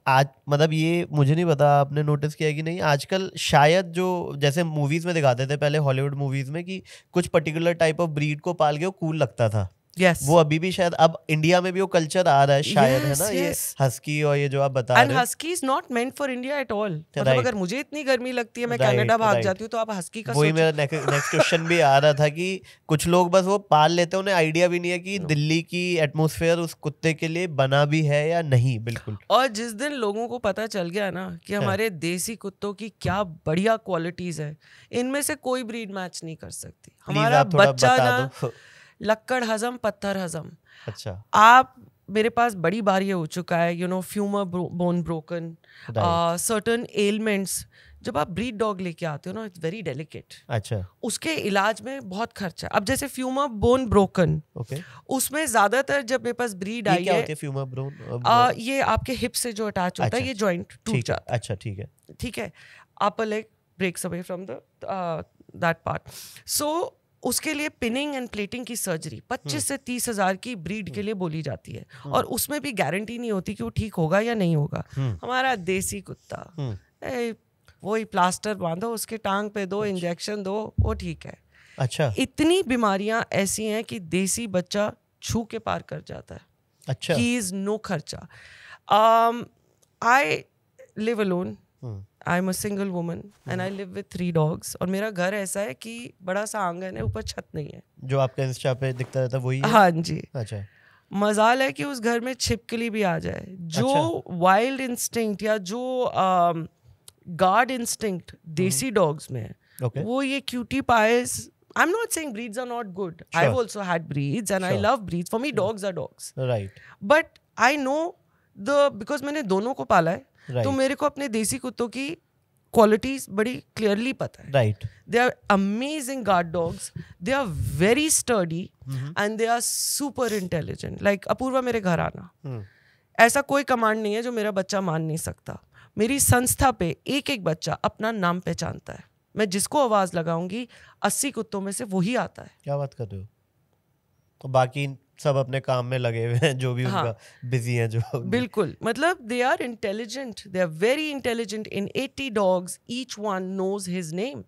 आज मतलब ये मुझे नहीं पता आपने नोटिस किया कि नहीं, आजकल शायद जो जैसे मूवीज में दिखाते थे पहले हॉलीवुड मूवीज में कि कुछ पर्टिकुलर टाइप ऑफ ब्रीड को पाल के वो कूल लगता था. Yes. वो अभी भी शायद अब इंडिया में भी वो कल्चर आ रहा है शायद. Yes, है ना, yes. ये हस्की और ये जो आप बता रहे हैं. And husky is not meant for India at all. मतलब अगर मुझे इतनी गर्मी लगती है, मैं कनाडा भाग जाती हूँ, तो आप हस्की का वही मेरा नेक्स्ट क्वेश्चन भी आ रहा था कि कुछ लोग बस वो पाल लेते हैं, उन्हें आइडिया भी नहीं है कि दिल्ली की एटमॉस्फेयर उस कुत्ते के लिए बना भी है या नहीं. बिल्कुल. और जिस दिन लोगों को पता चल गया ना कि हमारे देसी कुत्तों की क्या बढ़िया क्वालिटीज है, इनमें से कोई ब्रीड मैच नहीं कर सकती. हमारा बच्चा ना लक्कड़ हजम, पत्थर हजम. अच्छा, आप मेरे पास बड़ी बार ये हो चुका है, you no, femur bone broken, certain elements जब आप ब्रीड डॉग लेके आते हो ना, इट्स वेरी डेलिकेट। अच्छा, उसके इलाज में बहुत खर्चा। अब जैसे फ्यूमर बोन ब्रोकन, ओके, उसमें ज्यादातर जब मेरे पास ब्रीड आई क्या है, होती है फ्यूमर बोन? ये आपके हिप से जो अटैच होता है, ये जॉइंट टूट जाता है। अच्छा, ठीक है, ठीक है, upper leg breaks away from the that part. So उसके लिए पिनिंग एंड प्लेटिंग की सर्जरी 25 से 30 हजार की ब्रीड के लिए बोली जाती है, और उसमें भी गारंटी नहीं होती कि वो ठीक होगा या नहीं होगा। हमारा देसी कुत्ता, वही प्लास्टर बांधो, उसके टांग पे दो, इंजेक्शन दो, वो ठीक है। अच्छा, इतनी बीमारियां ऐसी हैं कि देसी बच्चा छू के पार कर जाता है। अच्छा, ही इज नो खर्चा। I live alone, I am a single woman and I live with 3 dogs। और मेरा घर ऐसा है कि बड़ा सा आंगन है, ऊपर छत नहीं है। जो आपका इंस्टा पे दिखता रहता है वही है? हाँ जी। अच्छा, मजाल है कि उस घर में छिपकली भी आ जाए। जो वाइल्ड इंस्टिंक्ट या जो गार्ड इंस्टिंक्ट देसी डॉग्स में है, Okay. वो ये cutie pies. I'm not saying breeds are not good. Sure. I've also had breeds and I love breeds. For me, dogs are dogs. Right, But I know because मैंने दोनों को पाला है, Right. तो मेरे को अपने देसी कुत्तों की क्वालिटीज बड़ी क्लियरली पता है। Right, They are amazing guard dogs. They are very sturdy and they are super intelligent. Like Apoorva मेरे घर आना, ऐसा कोई कमांड नहीं है जो मेरा बच्चा मान नहीं सकता। मेरी संस्था पे एक एक बच्चा अपना नाम पहचानता है। मैं जिसको आवाज लगाऊंगी 80 कुत्तों में से वही आता है। क्या बात कर रहे हो? तो बाकी सब अपने काम में लगे हुए हैं, जो भी उनका बिजी है, जो बिल्कुल, मतलब they are intelligent, they are very intelligent. In 80 dogs, each one knows his name.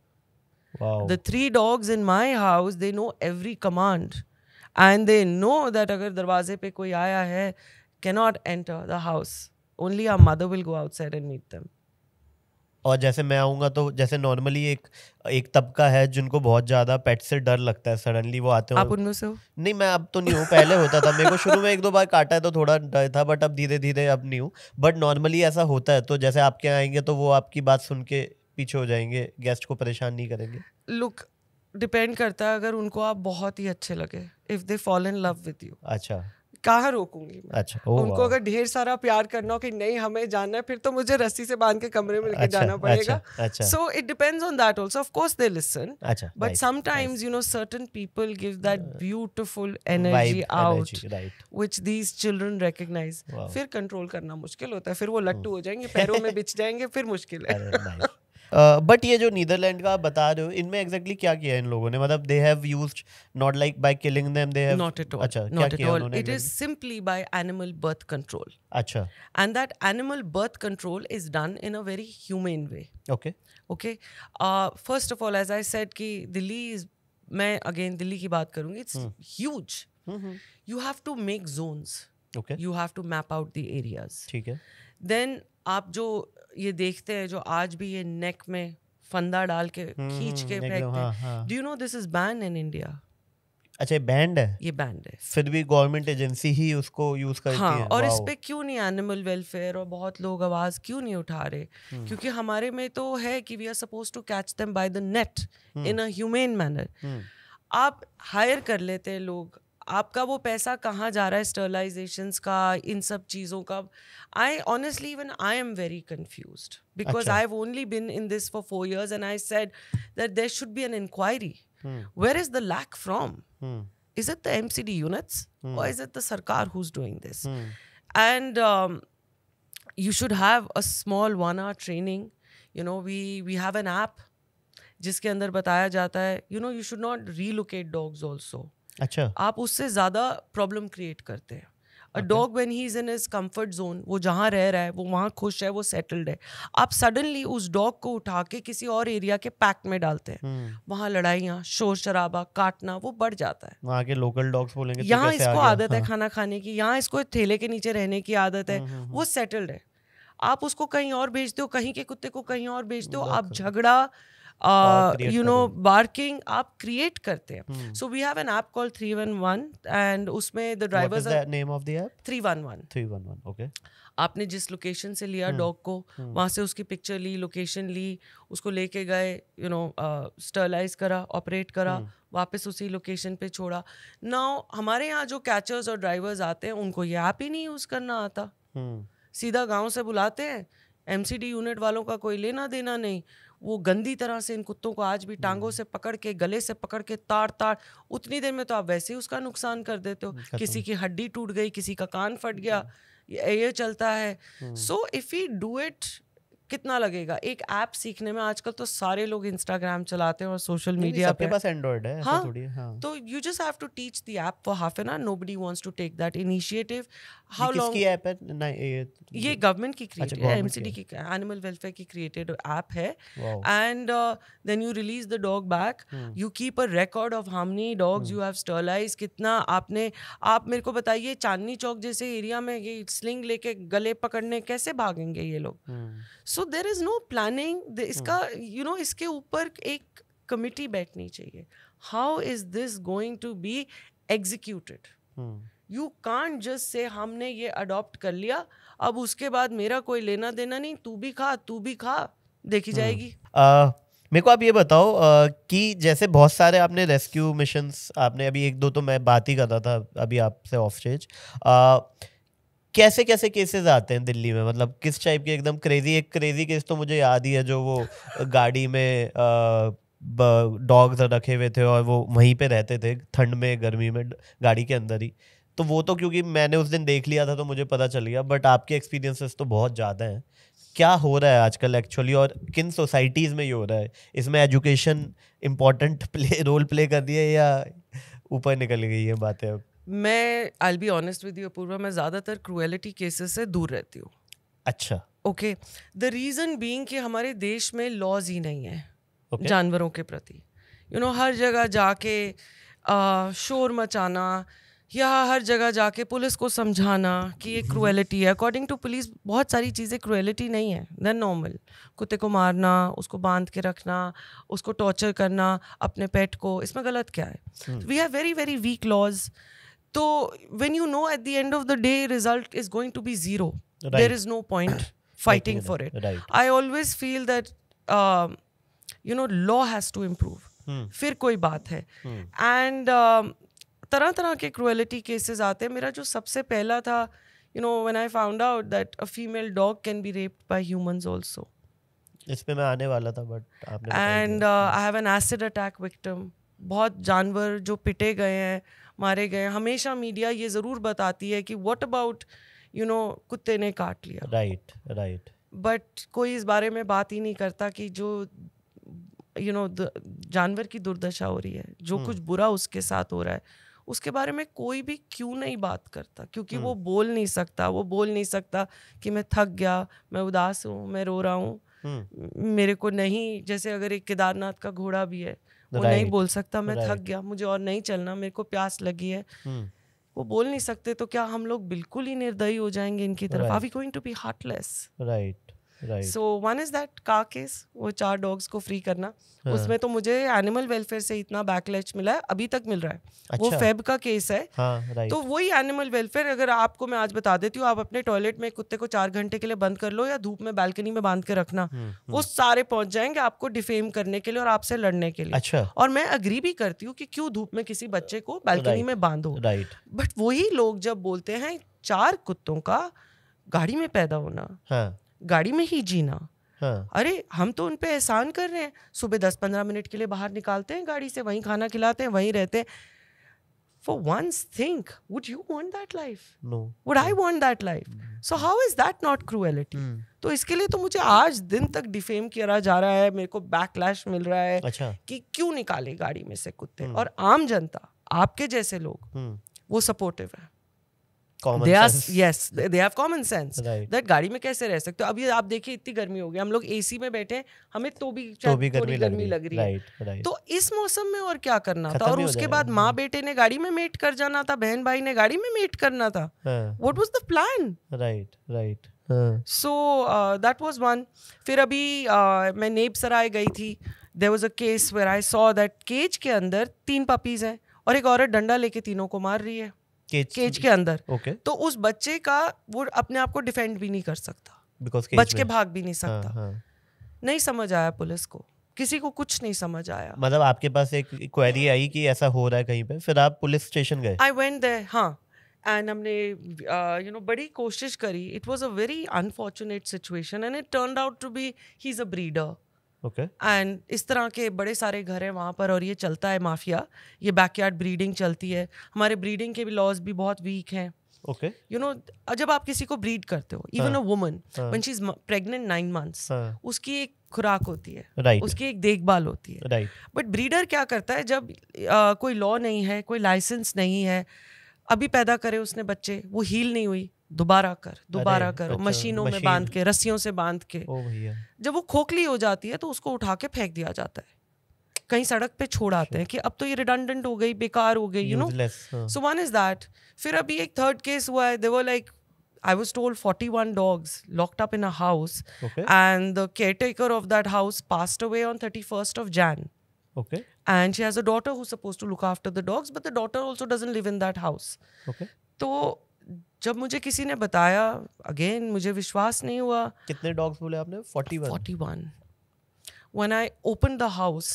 Wow, The 3 dogs in my house, they know every command and they know that अगर दरवाजे पे कोई आया है, cannot enter the house. Only our mother will go outside and meet them. और जैसे मैं आऊंगा तो जैसे नॉर्मली एक तबका है जिनको बहुत ज्यादा पेट से डर लगता है, सडनली वो आते हैं। आप उनमें से हो? नहीं, मैं अब तो नहीं हूँ, पहले होता था। मेरे को शुरू में 1-2 बार काटा है तो थोड़ा डर था, बट अब धीरे धीरे अब नहीं हूँ। बट नॉर्मली ऐसा होता है, तो जैसे आपके यहाँ आएंगे तो वो आपकी बात सुन के पीछे हो जाएंगे, गेस्ट को परेशान नहीं करेंगे? लुक, डिपेंड करता है। अगर उनको आप बहुत ही अच्छे लगे, if they fall in love with you, अच्छा, कहाँ रोकूंगी मैं? अच्छा, उनको अगर ढेर सारा प्यार करना हो कि नहीं हमें जाना है, फिर तो मुझे रस्सी से बांध के कमरे में लेके जाना पड़ेगा। So it depends on that also. Of course they listen, but sometimes you know certain people give that beautiful energy out which these children recognise. फिर कंट्रोल करना मुश्किल होता है, फिर वो लट्टू हो जाएंगे, पैरों में बिछ जाएंगे, फिर मुश्किल है। बट ये जो नीदरलैंड का आप बता रहे हो, इनमें एग्जैक्टली क्या किया है इन लोगों ने? मतलब they have used not like by killing them, they have not at all, अच्छा, not at all. It is simply by animal birth control. अच्छा, and that animal birth control is done in a very human way. Okay, okay, first of all as I said कि दिल्ली, मैं again Delhi की बात करूंगी, it's huge. You have to make zones, okay, you have to map out the areas. ठीक है। Then आप जो ये देखते हैं, जो आज भी ये नेक में फंदा डाल के खींच के फेंकते हैं, do you know this is ban in India? अच्छा, ये बैंड है? ये बैंड है। फिर भी गवर्नमेंट एजेंसी ही उसको यूज करती है। और इस पे क्यों नहीं एनिमल वेलफेयर और बहुत लोग आवाज क्यों नहीं उठा रहे? क्योंकि हमारे में तो है कि we are suppose to catch them by the net in a human manner. आप हायर कर लेते हैं लोग, आपका वो पैसा कहाँ जा रहा है स्टरलाइजेशंस का, इन सब चीज़ों का? I honestly even I am very confused because I have only been in this for 4 years and I said that there should be an inquiry. Where is the lack from? Is it the MCD units or is it the Sarkar who's doing this? And you should have a small 1-hour training. You know, we have an app जिसके अंदर बताया जाता है, you know, you should not relocate dogs also. अच्छा, आप उससे ज्यादा problem create करते हैं। A dog when he is in his comfort zone, वो जहाँ रह रहा है, वो वहाँ खुश है, वो सेटल्ड है, आप सडनली उस डॉग को उठा के किसी और एरिया के पैक में डालते हैं, वहाँ लड़ाइयाँ, शोर शराबा, काटना, वो बढ़ जाता है। वहाँ के लोकल डॉग्स बोलेंगे तो यहाँ कैसे इसको आ गया? आदत है खाना खाने की, यहाँ इसको थैले के नीचे रहने की आदत है, वो सेटल्ड है। आप उसको कहीं और भेजते हो, कहीं के कुत्ते को कहीं और भेजते हो, आप झगड़ा, you know, barking आप create करते हैं। So we have an app called 311 and उसमें the drivers What is the name of the app? 311। 311, okay. आपने जिस लोकेशन से लिया डॉग को, वहाँ से उसकी पिक्चर ली, लोकेशन ली, उसको लेके गए, यू नो, स्टरलाइज करा, ऑपरेट करा, वापस उसी लोकेशन पे छोड़ा। नाउ हमारे यहाँ जो कैचर्स और ड्राइवर्स आते हैं, उनको ये ऐप ही नहीं यूज़ करना आता। सीधा गांव से बुलाते हैं, एमसीडी यूनिट वालों का कोई लेना देना नहीं, वो गंदी तरह से इन कुत्तों को आज भी टांगों से पकड़ के, गले से पकड़ के ताड़ उतनी देर में तो आप वैसे ही उसका नुकसान कर देते हो। किसी की हड्डी टूट गई, किसी का कान फट गया, ये चलता है। So if you do it, कितना लगेगा एक ऐप सीखने में? आजकल तो सारे लोग इंस्टाग्राम चलाते हैं और सोशल मीडिया पे, सबके पास एंड्रॉइड है, ऐसा थोड़ी है। हाँ। तो you just have to teach the app for half an hour. Nobody wants to take that initiative. How long? किसकी ऐप है? ये गवर्नमेंट की क्रिएटेड, government एमसीडी की, एनिमल वेलफेयर की क्रिएटेड ऐप है। Wow. And then you release the dog back, you keep a record of how many dogs you have sterilise, कितना आपने। आप मेरे को बताइए, चांदनी चौक जैसे एरिया में ये स्लिंग लेके गले पकड़ने कैसे भागेंगे ये लोग? So there is no planning इसका, यू नो, इसके ऊपर एक कमिटी बैठनी चाहिए। How is this going to be executed? You can't just say हमने ये अडॉप्ट कर लिया, अब उसके बाद मेरा कोई लेना देना नहीं, तू भी खा, देखी जाएगी। मेरे को आप ये बताओ कि जैसे बहुत सारे आपने रेस्क्यू मिशंस, आपने अभी एक दो तो मैं बात ही कर रहा था अभी आपसे ऑफ स्टेज, कैसे कैसे केसेस आते हैं दिल्ली में? मतलब किस टाइप के एकदम क्रेजी? एक क्रेजी केस तो मुझे याद ही है, जो वो गाड़ी में डॉग्स रखे हुए थे और वो वहीं पे रहते थे ठंड में गर्मी में गाड़ी के अंदर ही। तो वो तो क्योंकि मैंने उस दिन देख लिया था तो मुझे पता चल गया, बट आपके एक्सपीरियंसेस तो बहुत ज़्यादा हैं। क्या हो रहा है आजकल एक्चुअली, और किन सोसाइटीज़ में ये हो रहा है? इसमें एजुकेशन इम्पोर्टेंट रोल प्ले कर रही है या ऊपर निकल गई ये बातें अब? मैं I will be honest with you Apoorva, मैं ज़्यादातर क्रूएलिटी केसेस से दूर रहती हूँ। अच्छा, ओके। द रीज़न बीइंग कि हमारे देश में लॉज ही नहीं है जानवरों के प्रति। यू नो, हर जगह जाके शोर मचाना या हर जगह जाके पुलिस को समझाना कि ये क्रूएलिटी है। अकॉर्डिंग टू पुलिस बहुत सारी चीज़ें क्रूएलिटी नहीं है, दैन नॉर्मल। कुत्ते को मारना, उसको बांध के रखना, उसको टॉर्चर करना, अपने पेट को, इसमें गलत क्या है? We have very very weak laws. तो when you know at the end of the day result is going to be zero, there is no point fighting for it. I always feel that you know, law has to improve. फिर कोई बात है। and तरह तरह के cruelty cases आते हैं। मेरा जो सबसे पहला था, you know, when I found out that a female dog can be raped by humans also. इस पे मैं आने वाला था बट आपने and I have an acid attack victim. बहुत जानवर जो पिटे गए हैं, मारे गए हैं, हमेशा मीडिया ये ज़रूर बताती है कि what about, you know, कुत्ते ने काट लिया। राइट। बट कोई इस बारे में बात ही नहीं करता कि जो, you know, जानवर की दुर्दशा हो रही है, जो कुछ बुरा उसके साथ हो रहा है, उसके बारे में कोई भी क्यों नहीं बात करता? क्योंकि वो बोल नहीं सकता कि मैं थक गया, मैं उदास हूँ, मैं रो रहा हूँ, मेरे को नहीं। जैसे अगर एक केदारनाथ का घोड़ा भी है, वो नहीं बोल सकता मैं थक गया, मुझे और नहीं चलना, मेरे को प्यास लगी है, वो बोल नहीं सकते। तो क्या हम लोग बिल्कुल ही निर्दयी हो जाएंगे इनकी तरफ? Are we going to be heartless? Right. So one is that car case, वो 4 डॉग्स को फ्री करना। उसमें तो मुझे एनिमल वेलफेयर से इतना बैकलैश मिला है, अभी तक मिल रहा है। अच्छा। वो फेब का केस है। right. तो वही एनिमल वेलफेयर, अगर आपको मैं आज बता देती हूँ, आप अपने टॉयलेट में कुत्ते को 4 घंटे के लिए बंद कर लो या धूप में बालकनी में बांध के रखना, वो सारे पहुंच जाएंगे आपको डिफेम करने के लिए और आपसे लड़ने के लिए। अच्छा। और मैं अग्री भी करती हूँ कि क्यों धूप में किसी बच्चे को बालकनी में बांधो। बट वही लोग जब बोलते हैं 4 कुत्तों का गाड़ी में पैदा होना, गाड़ी में ही जीना, अरे हम तो उन पे एहसान कर रहे हैं। सुबह 10-15 मिनट के लिए बाहर निकालते हैं गाड़ी से, वहीं खाना खिलाते हैं, वहीं रहते हैं। For once think, would you want that life? No. Would I want that life? So how is that not cruelty? तो इसके लिए तो मुझे आज दिन तक डिफेम किया जा रहा है, मेरे को बैकलैश मिल रहा है। अच्छा। कि क्यों निकाले गाड़ी में से कुत्ते। और आम जनता, आपके जैसे लोग, वो सपोर्टिव है। They have common sense that गाड़ी में कैसे रह सकते हो। अभी आप देखिए इतनी गर्मी हो गई, हम लोग एसी में बैठे हैं, हमें तो भी थोड़ी गर्मी लग रही है। तो इस मौसम में और क्या करना था? और उसके बाद माँ बेटे ने गाड़ी में मेट कर जाना था, बहन भाई ने गाड़ी में मेट करना था। What was the plan? Right. So that was one. फिर अभी मैं नेब सराय गई थी। There was a case where I saw that cage के अंदर 3 पपीज हैं और एक औरत डंडा लेके तीनों को मार रही है केज के अंदर। तो उस बच्चे का वो अपने आप को डिफेंड भी नहीं कर सकता, बच के भाग भी नहीं सकता। नहीं समझ आया पुलिस को, किसी को कुछ नहीं समझ आया। मतलब आपके पास एक क्वेरी आई कि ऐसा हो रहा है कहीं पे, फिर आप पुलिस स्टेशन गए? आई वेंट देयर, हाँ, एंड हमने यू नो बड़ी कोशिश करी। It was a very unfortunate situation and it turned out to be he is a breeder. Okay and इस तरह के बड़े सारे घर हैं वहाँ पर और ये चलता है माफिया, ये बैकयार्ड ब्रीडिंग चलती है। हमारे ब्रीडिंग के भी लॉज भी बहुत वीक हैं। ओके यू नो जब आप किसी को ब्रीड करते हो, even a woman when she is pregnant 9 months, उसकी एक खुराक होती है, राइट उसकी एक देखभाल होती है। राइट बट ब्रीडर क्या करता है, जब कोई लॉ नहीं है, कोई लाइसेंस नहीं है, अभी पैदा करे उसने बच्चे, वो हील नहीं हुई, दोबारा करो, अच्छा, मशीनों में बांध के, रस्सियों से बांध के। ओ भैया जब वो खोखली हो जाती है तो उसको उठा के फेंक दिया जाता है, कहीं सड़क पे छोड़ आते हैं कि अब तो ये रिडंडेंट हो गई, बेकार हो गई, you know. So one is that. फिर अभी एक थर्ड केस हुआ है, they were like I was told 41 dogs locked up in a house, Okay. and the caretaker of that house passed away on 31st of Jan. Okay And she has a daughter who's supposed to look after the dogs, but the daughter also doesn't live in that house. Okay तो जब मुझे किसी ने बताया, again मुझे विश्वास नहीं हुआ। कितने डॉग्स बोले आपने? 41 41. When I opened the house,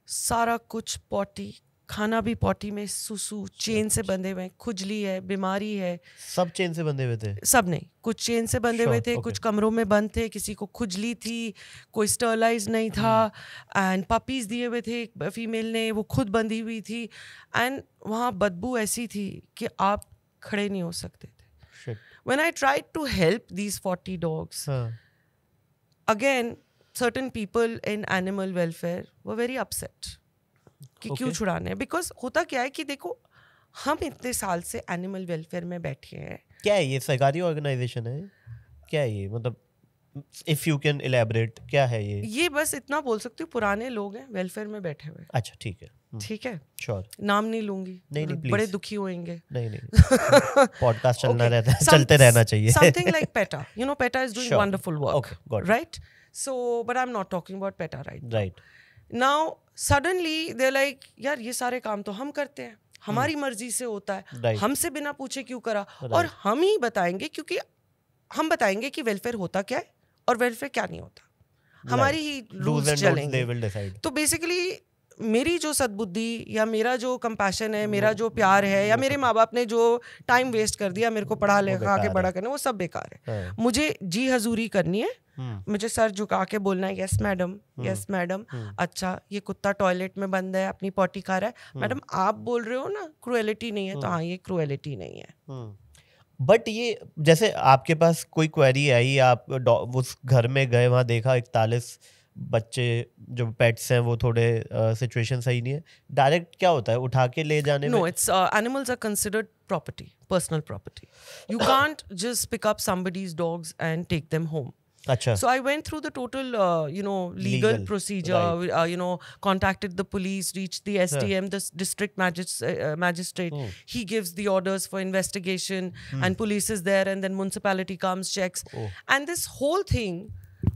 सारा कुछ पॉटी, खाना भी पॉटी में, सुसु, चेन से बंधे हुए, खुजली है, बीमारी है। सब चेन से बंधे हुए थे? सब नहीं, कुछ चेन से बंधे हुए थे, okay. कुछ कमरों में बंद थे, किसी को खुजली थी, कोई स्टरलाइज नहीं था, एंड पपीज दिए हुए थे फीमेल ने, वो खुद बंधी हुई थी, एंड वहाँ बदबू ऐसी थी कि आप खड़े नहीं हो सकते थे। When I tried to help these 40 dogs, again certain people in animal welfare were very upset कि क्यों छुड़ाने। बिकॉज होता क्या है कि देखो, हम इतने साल से एनिमल वेलफेयर में बैठे हैं। क्या है ये, सरकारी ऑर्गेनाइजेशन है? क्या है ये, मतलब इफ यू कैन इलैबोरेट, क्या है ये? बस इतना बोल सकती हूँ, पुराने लोग हैं वेलफेयर में बैठे हुए। अच्छा ठीक है, ठीक है, श्योर, नाम नहीं लूंगी, नहीं प्लीज, बड़े दुखी होंगे। नहीं पॉडकास्ट चलना रहता है, चलते रहना चाहिए। Something like PETA, you know, PETA is doing wonderful work, okay, got it. right? So but I'm not talking about PETA right now. Suddenly they're like, यार ये सारे काम तो हम करते हैं, हमारी मर्जी से होता है, हमसे बिना पूछे क्यों करा, और हम ही बताएंगे, क्योंकि हम बताएंगे कि वेलफेयर होता क्या है और वेलफेयर क्या नहीं होता, हमारी ही रूल्स चलेंगे। तो बेसिकली मेरी जो सद्बुद्धि या मेरा जो कंपैशन है, मेरा जो प्यार है, या मेरे माँ बाप ने जो टाइम वेस्ट कर दिया मेरे को पढ़ा लिखा के बड़ा करने, वो सब बेकार है। मुझे जी हजूरी करनी है, मुझे सर झुका के बोलना है, यस मैडम, यस मैडम। अच्छा ये कुत्ता टॉयलेट में बंद है, अपनी पॉटी खा रहा है, मैडम आप बोल रहे हो ना क्रूएलिटी नहीं है, तो हाँ ये क्रूएलिटी नहीं है। बट ये जैसे आपके पास कोई क्वेरी आई, आप उस घर में गए, वहाँ देखा 41 बच्चे जो पेट्स हैं वो थोड़े सिचुएशन सही नहीं है, डायरेक्ट क्या होता है, उठा के ले जाने में? No, it's animals are considered property, personal property. You can't just pick up somebody's dogs and take them home. अच्छा. So I went through the total, legal procedure. Right. Contacted the police, reached the SDM, the district magistrate. He gives the orders for investigation, and police is there, and then municipality comes, checks, and this whole thing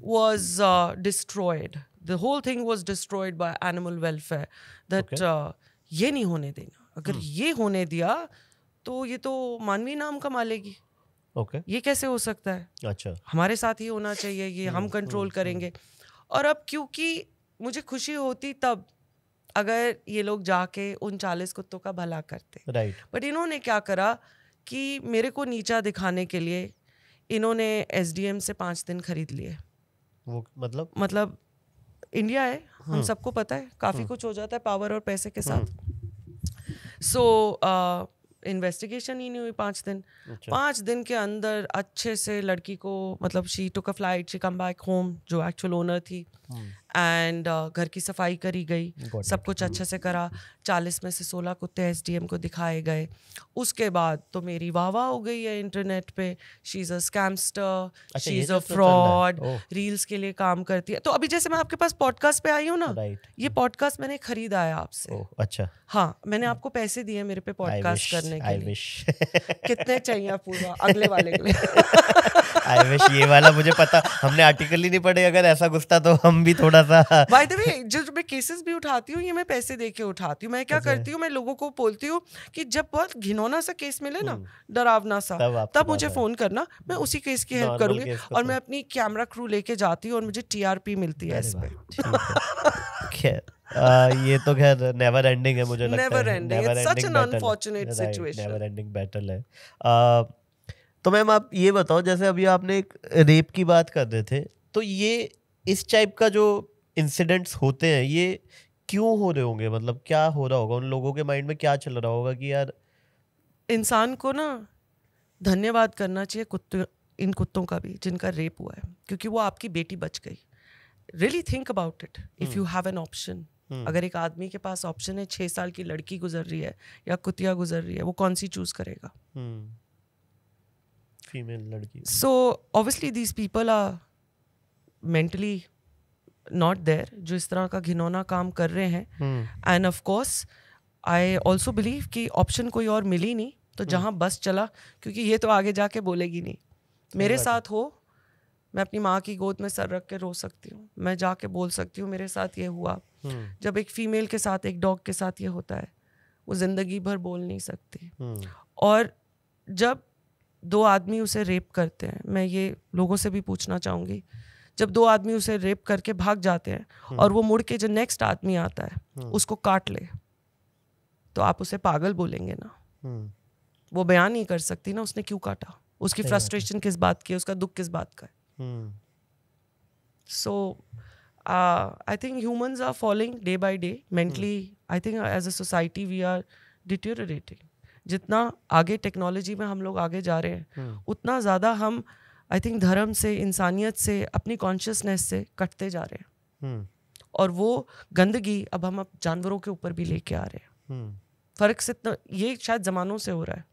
was destroyed. The whole thing was destroyed by animal welfare. That ये नहीं होने देना, अगर ये होने दिया तो ये तो मानवी नाम कमा लेगी। ये कैसे हो सकता है? अच्छा, हमारे साथ ही होना चाहिए, ये हम कंट्रोल करेंगे। और अब क्योंकि मुझे खुशी होती तब अगर ये लोग जाके उन 40 कुत्तों का भला करते, राइट। बट इन्होंने क्या करा कि मेरे को नीचा दिखाने के लिए इन्होंने SDM से 5 दिन खरीद लिए। वो मतलब इंडिया है, हम सबको पता है, काफी कुछ हो जाता है पावर और पैसे के साथ। सो इन्वेस्टिगेशन ही नहीं हुई 5 दिन। 5 दिन के अंदर अच्छे से लड़की को, मतलब she took a flight, she come back home, जो एक्चुअल ओनर थी, एंड घर की सफाई करी गई, सब कुछ अच्छे से करा। 40 में से 16 कुत्ते SDM को दिखाए गए। उसके बाद तो मेरी वाह हो गई है इंटरनेट पे, she is a scamster, she is a fraud, reels के लिए काम करती है। तो अभी जैसे मैं आपके पास पॉडकास्ट पे आई हूँ ना, ये पॉडकास्ट मैंने खरीदा है आपसे। अच्छा, हाँ, मैंने आपको पैसे दिए मेरे पे पॉडकास्ट करने के लिए। कितने चाहिए पूरा अगले वाले के लिए? आई विश, ये वाला मुझे पता, हमने आर्टिकल ही नहीं पढ़े, अगर ऐसा गुस्सा तो हम भी थोड़ा सा। बाय द वे, जो मैं केसेस भी उठाती हूँ, ये मैं पैसे दे के उठाती हूँ। मैं क्या करती हूँ, मैं लोगों को बोलती हूँ कि जब बहुत घिनौना सा केस मिले ना, डरावना सा, तब मुझे फोन करना, मैं उसी केस की हेल्प करूंगी। और मैं अपनी कैमरा क्रू लेके जाती हूँ और मुझे TRP मिलती है इस पे। ये तो खैर नेवर एंडिंग है, मुझे लगता है। Never ending, it's such an unfortunate situation, never ending battle है। तो मैम आप ये बताओ, जैसे अभी आपने एक रेप की बात कर रहे थे, तो ये इस टाइप का जो इंसिडेंट्स होते हैं ये क्यों हो रहे होंगे, मतलब क्या हो रहा होगा उन लोगों के माइंड में, क्या चल रहा होगा कि यार इंसान को ना धन्यवाद करना चाहिए इन कुत्तों का भी जिनका रेप हुआ है, क्योंकि वो आपकी बेटी बच गई. Really think about it if you have an option. अगर एक आदमी के पास ऑप्शन है, 6 साल की लड़की गुजर रही है या कुतिया गुजर रही है, वो कौन सी चूज करेगा? फीमेल लड़की. So obviously these people are mentally not there जो इस तरह का घिनौना काम कर रहे हैं. And of course I also believe कि ऑप्शन कोई और मिली नहीं तो जहाँ बस चला, क्योंकि ये तो आगे जाके बोलेगी नहीं. मेरे साथ हो, मैं अपनी माँ की गोद में सर रख के रो सकती हूँ, मैं जाके बोल सकती हूँ मेरे साथ ये हुआ. जब एक फीमेल के साथ, एक डॉग के साथ ये होता है, वो जिंदगी भर बोल नहीं सकती. और जब 2 आदमी उसे रेप करते हैं, मैं ये लोगों से भी पूछना चाहूँगी, जब 2 आदमी उसे रेप करके भाग जाते हैं और वो मुड़ के जो नेक्स्ट आदमी आता है उसको काट ले, तो आप उसे पागल बोलेंगे ना? वो बयान नहीं कर सकती ना उसने क्यों काटा, उसकी फ्रस्ट्रेशन किस बात की है, उसका दुख किस बात का है. So I think humans are following day by day mentally. I think as a society we are deteriorating. जितना आगे टेक्नोलॉजी में हम लोग आगे जा रहे हैं उतना ज़्यादा हम आई थिंक धर्म से, इंसानियत से, अपनी कॉन्शियसनेस से कटते जा रहे हैं. और वो गंदगी अब हम जानवरों के ऊपर भी लेके आ रहे हैं. फर्क से ये शायद ज़मानों से हो रहा है.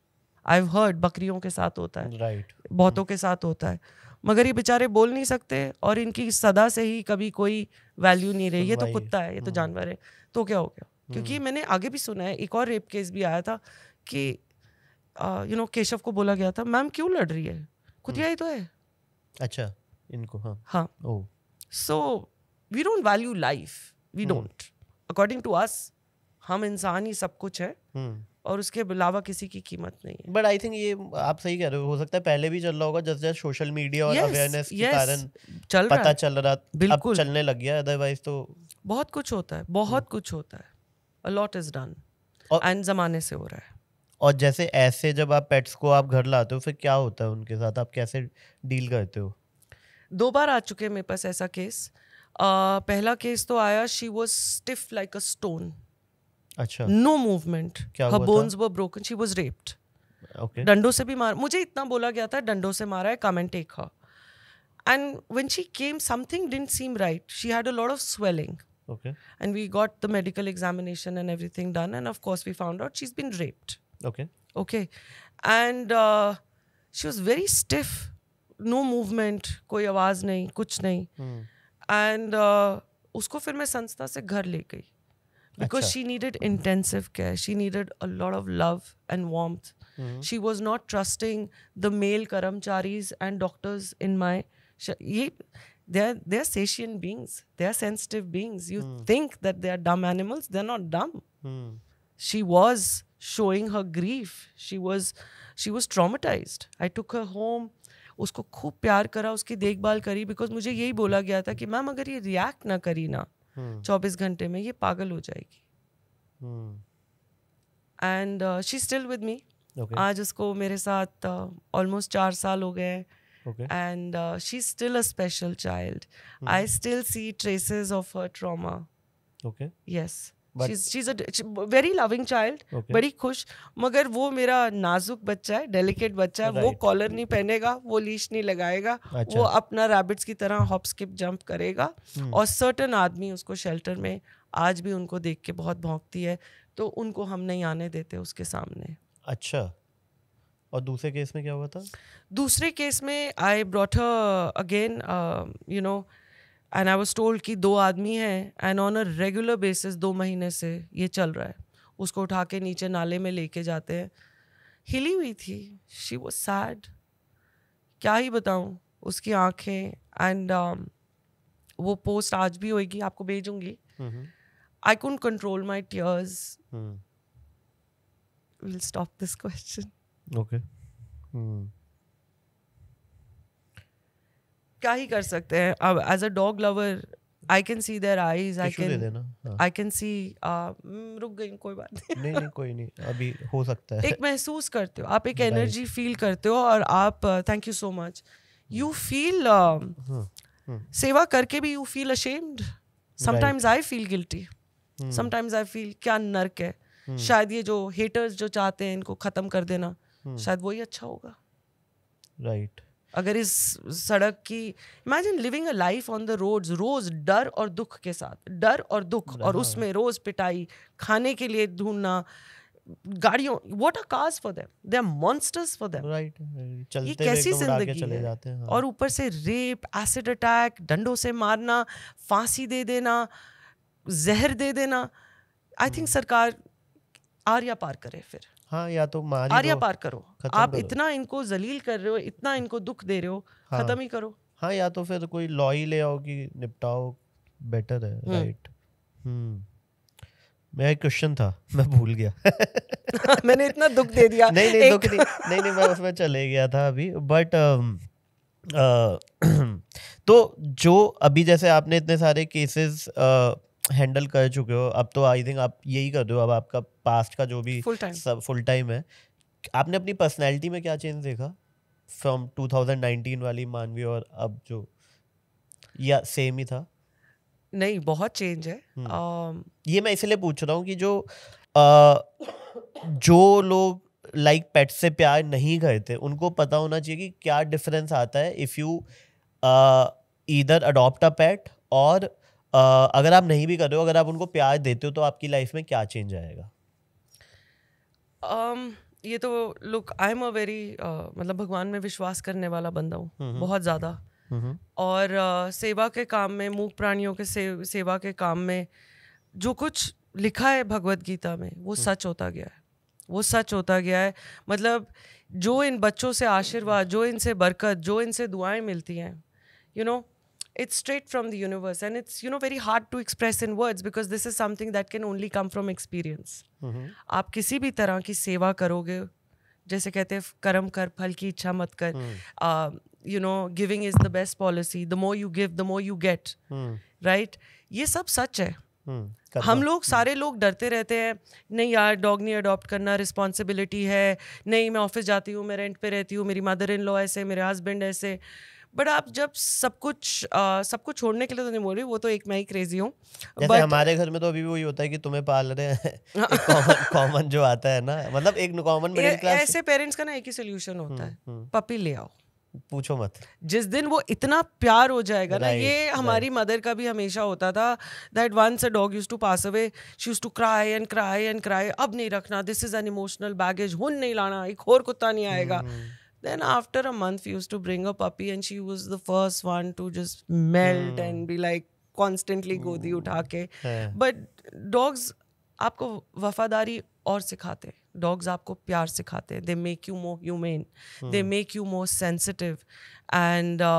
आई हैव हर्ड बकरियों के साथ होता है, राइट, बहुतों के साथ होता है, मगर ये बेचारे बोल नहीं सकते और इनकी सदा से ही कभी कोई वैल्यू नहीं रही. ये तो कुत्ता है, ये तो जानवर है, तो क्या हो गया? क्योंकि मैंने आगे भी सुना है, एक और रेप केस भी आया था कि केशव को बोला गया था, मैम क्यों लड़ रही है, कुतिया ही तो है. अच्छा, इनको हाँ. So we don't value life, we don't. According to us हम इंसान ही सब कुछ है और उसके अलावा किसी की कीमत नहीं है. बट आई थिंक ये आप सही कह रहे हो सकता है पहले भी चल रहा होगा, जस्ट सोशल मीडिया और अवेयरनेस के कारण पता चल रहा, अब चलने लग गया, अदरवाइज तो बहुत कुछ होता है, बहुत कुछ होता है. A lot is done and जमाने से हो रहा है. और जैसे ऐसे जब आप पेट्स को आप घर लाते हो फिर क्या होता है उनके साथ, आप कैसे डील करते हो? 2 बार आ चुके मेरे पास ऐसा केस. पहला केस तो आया, she was stiff like a stone. अच्छा. No movement, her bones were broken, she was raped. Okay. डंडों से भी मार, मुझे इतना बोला गया था डंडों से मारा है, come and take her. And when she came something didn't seem right. She had a lot of swelling. Okay. And we got the medical examination and everything done, and of course we found out she's been raped. Okay. And she was very stiff, no movement, कोई आवाज नहीं, कुछ नहीं. And उसको फिर मैं संस्था से घर ले गई because she needed intensive care. She needed a lot of love and warmth. She was not trusting the male karamacharis and doctors in my they're sentient beings, they're sensitive beings. You think that they're dumb animals, they're not dumb. She was showing her grief, she was traumatized. I took her home, उसको खूब प्यार करा, उसकी देखभाल करी, because मुझे यही बोला गया था कि मैम अगर ये रिएक्ट ना करी ना 24 घंटे में ये पागल हो जाएगी. And she still with me. आज उसको मेरे साथ ऑलमोस्ट 4 साल हो गए. Okay. And she's still a special child. I still see traces of her trauma. Okay. Yes. But she's a very loving child. Okay. बड़ी खुश, मगर वो मेरा नाजुक बच्चा है, डेलिकेट बच्चा है. Right. वो कॉलर नहीं पहनेगा, वो लीश नहीं लगाएगा. अच्छा. वो अपना रैबिट्स की तरह हॉप स्किप जंप करेगा. और सर्टन आदमी उसको शेल्टर में आज भी उनको देख के बहुत भौंकती है, तो उनको हम नहीं आने देते उसके सामने. अच्छा. और दूसरे केस में क्या हुआ था? दूसरे केस में I brought her again, and I was told कि 2 आदमी हैं and on a regular basis 2 महीने से ये चल रहा है. उसको उठा के नीचे नाले में लेके जाते हैं. हिली हुई थी, शी वाज सैड, क्या ही बताऊं उसकी आंखें. एंड वो पोस्ट आज भी होएगी, आपको भेजूंगी. I couldn't control my tears. Will stop this question. Okay. क्या ही कर सकते हैं अब. As a dog lover I can see their eyes, I can see. रुक गई, कोई बात नहीं. नहीं कोई नहीं, अभी हो सकता है. एक महसूस करते हो आप, एक एनर्जी फील करते हो, और आप thank you so much. You feel सेवा करके भी you feel ashamed. Sometimes I feel guilty, sometimes I feel क्या नर्क है, शायद ये जो हेटर्स जो चाहते हैं इनको खत्म कर देना, शायद वही अच्छा होगा। राइट। अगर इस सड़क की, imagine living a life on the roads, रोज डर और दुख के साथ, डर और दुख, और उसमें रोज पिटाई, खाने के लिए ढूंढना, गाड़ियों, what are cars for them, they are monsters for them. Right, चलते ये कैसी हुए उड़ा के जिंदगी चले है? जाते हैं। हाँ। और ऊपर से रेप, एसिड अटैक, डंडों से मारना, फांसी दे देना, जहर दे देना। आई थिंक सरकार आर्या पार करे फिर। हाँ, या तो मार ही आर्या दो, पार करो। खत्म आप करो। इतना इनको जलील कर रहे हो, इतना इनको दुख दे रहे हो, हाँ। खत्म ही करो। हाँ, या तो फिर कोई लॉ ही ले आओ कि निपटाओ, बेटर है। राइट। मेरा एक क्वेश्चन था, मैं भूल गया। मैंने इतना दुख दे दिया। नहीं दुख नहीं, मैं उसमें चले गया था अभी। बट तो जो अभी जैसे आपने इतने सारे केसेस हैंडल कर चुके हो, अब तो आई थिंक आप यही कर रहे हो, अब आपका पास्ट का जो भी फुल टाइम है, आपने अपनी पर्सनैलिटी में क्या चेंज देखा फ्रॉम 2019 वाली मानवी और अब जो, या सेम ही था? नहीं, बहुत चेंज है। ये मैं इसलिए पूछ रहा हूँ कि जो लोग लाइक पेट से प्यार नहीं करते, उनको पता होना चाहिए कि क्या डिफरेंस आता है if you either adopt a pet, और अगर आप नहीं भी कर रहे हो, अगर आप उनको प्यार देते हो तो आपकी लाइफ में क्या चेंज आएगा? ये तो look, I am a very, मतलब भगवान में विश्वास करने वाला बंदा हूँ, बहुत ज़्यादा। और सेवा के काम में, मूक प्राणियों के सेवा के काम में जो कुछ लिखा है भगवत गीता में, वो सच होता गया है, वो सच होता गया है। मतलब जो इन बच्चों से आशीर्वाद, जो इनसे बरकत, जो इनसे दुआएं मिलती हैं, you know, it's straight from the universe, and it's, you know, very hard to express in words because this is something that can only come from experience. आप किसी भी तरह की सेवा करोगे, जैसे कहते हैं कर्म कर फल की इच्छा मत कर, you know, giving is the best policy, the more you give the more you get, right? ये सब सच है। हम लोग सारे लोग डरते रहते हैं, नहीं यार डॉग नहीं अडॉप्ट करना, रिस्पॉन्सिबिलिटी है, नहीं मैं ऑफिस जाती हूँ, मैं रेंट पे रहती हूँ, मेरी मदर इन लॉ ऐसे, मेरे हस्बैंड ऐसे। बट आप जब सब कुछ छोड़ने के लिए तो नहीं बोल रही, वो तो एक मैं ही क्रेजी हूँ। जैसे हमारे घर में तो अभी वही होता है कि तुम्हें पाल रहे हैं, कॉमन जो आता है ना, मतलब एक कॉमन मिडिल क्लास। ऐसे पेरेंट्स का ना एक ही सोल्यूशन होता है, पपी ले आओ, पूछो मत। जिस दिन वो इतना प्यार हो जाएगा ना, ये हमारी मदर का भी हमेशा होता था, that once a dog used to pass away, she used to cry and cry and cry, अब नहीं रखना, this is an emotional baggage, हुन नहीं लाना, एक और कुत्ता नहीं आएगा। Then after a month we used to bring a puppy and she was the first one to just melt and be like constantly गोदी उठा के। But dogs आपको वफादारी और सिखाते हैं, dogs आपको प्यार सिखाते हैं, they make you more humane, they make you more sensitive, and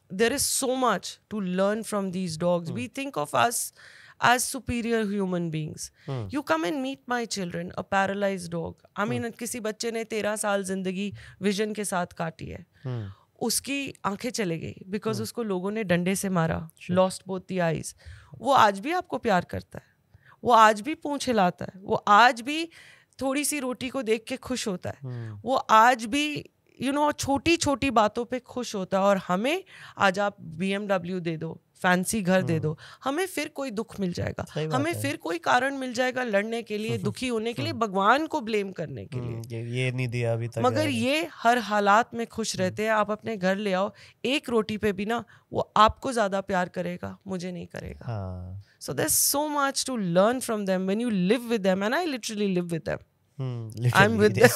there is so much to learn from these dogs. We think of us as superior human beings. You come and meet my children, a paralyzed dog. I mean, किसी बच्चे ने 13 साल जिंदगी vision के साथ काटी है, उसकी आंखें चले गई बिकॉज उसको लोगों ने डंडे से मारा, लॉस्ट बोथ दी आईज। वो आज भी आपको प्यार करता है, वो आज भी पूंछ हिलाता है, वो आज भी थोड़ी सी रोटी को देख के खुश होता है, वो आज भी यू नो छोटी छोटी बातों पे खुश होता है। और हमें आज आप BMW दे दो, फैंसी घर दे दो, हमें फिर कोई दुख मिल जाएगा, हमें फिर कोई कारण मिल जाएगा लड़ने के लिए, दुखी होने के लिए, भगवान को ब्लेम करने के लिए। ये नहीं दिया अभी तक, मगर ये हर हालात में खुश रहते हैं। आप अपने घर ले आओ, एक रोटी पे भी ना वो आपको ज्यादा प्यार करेगा, मुझे नहीं करेगा। So there's so much to learn from them when you live with them, and I literally live with them. I'm with them.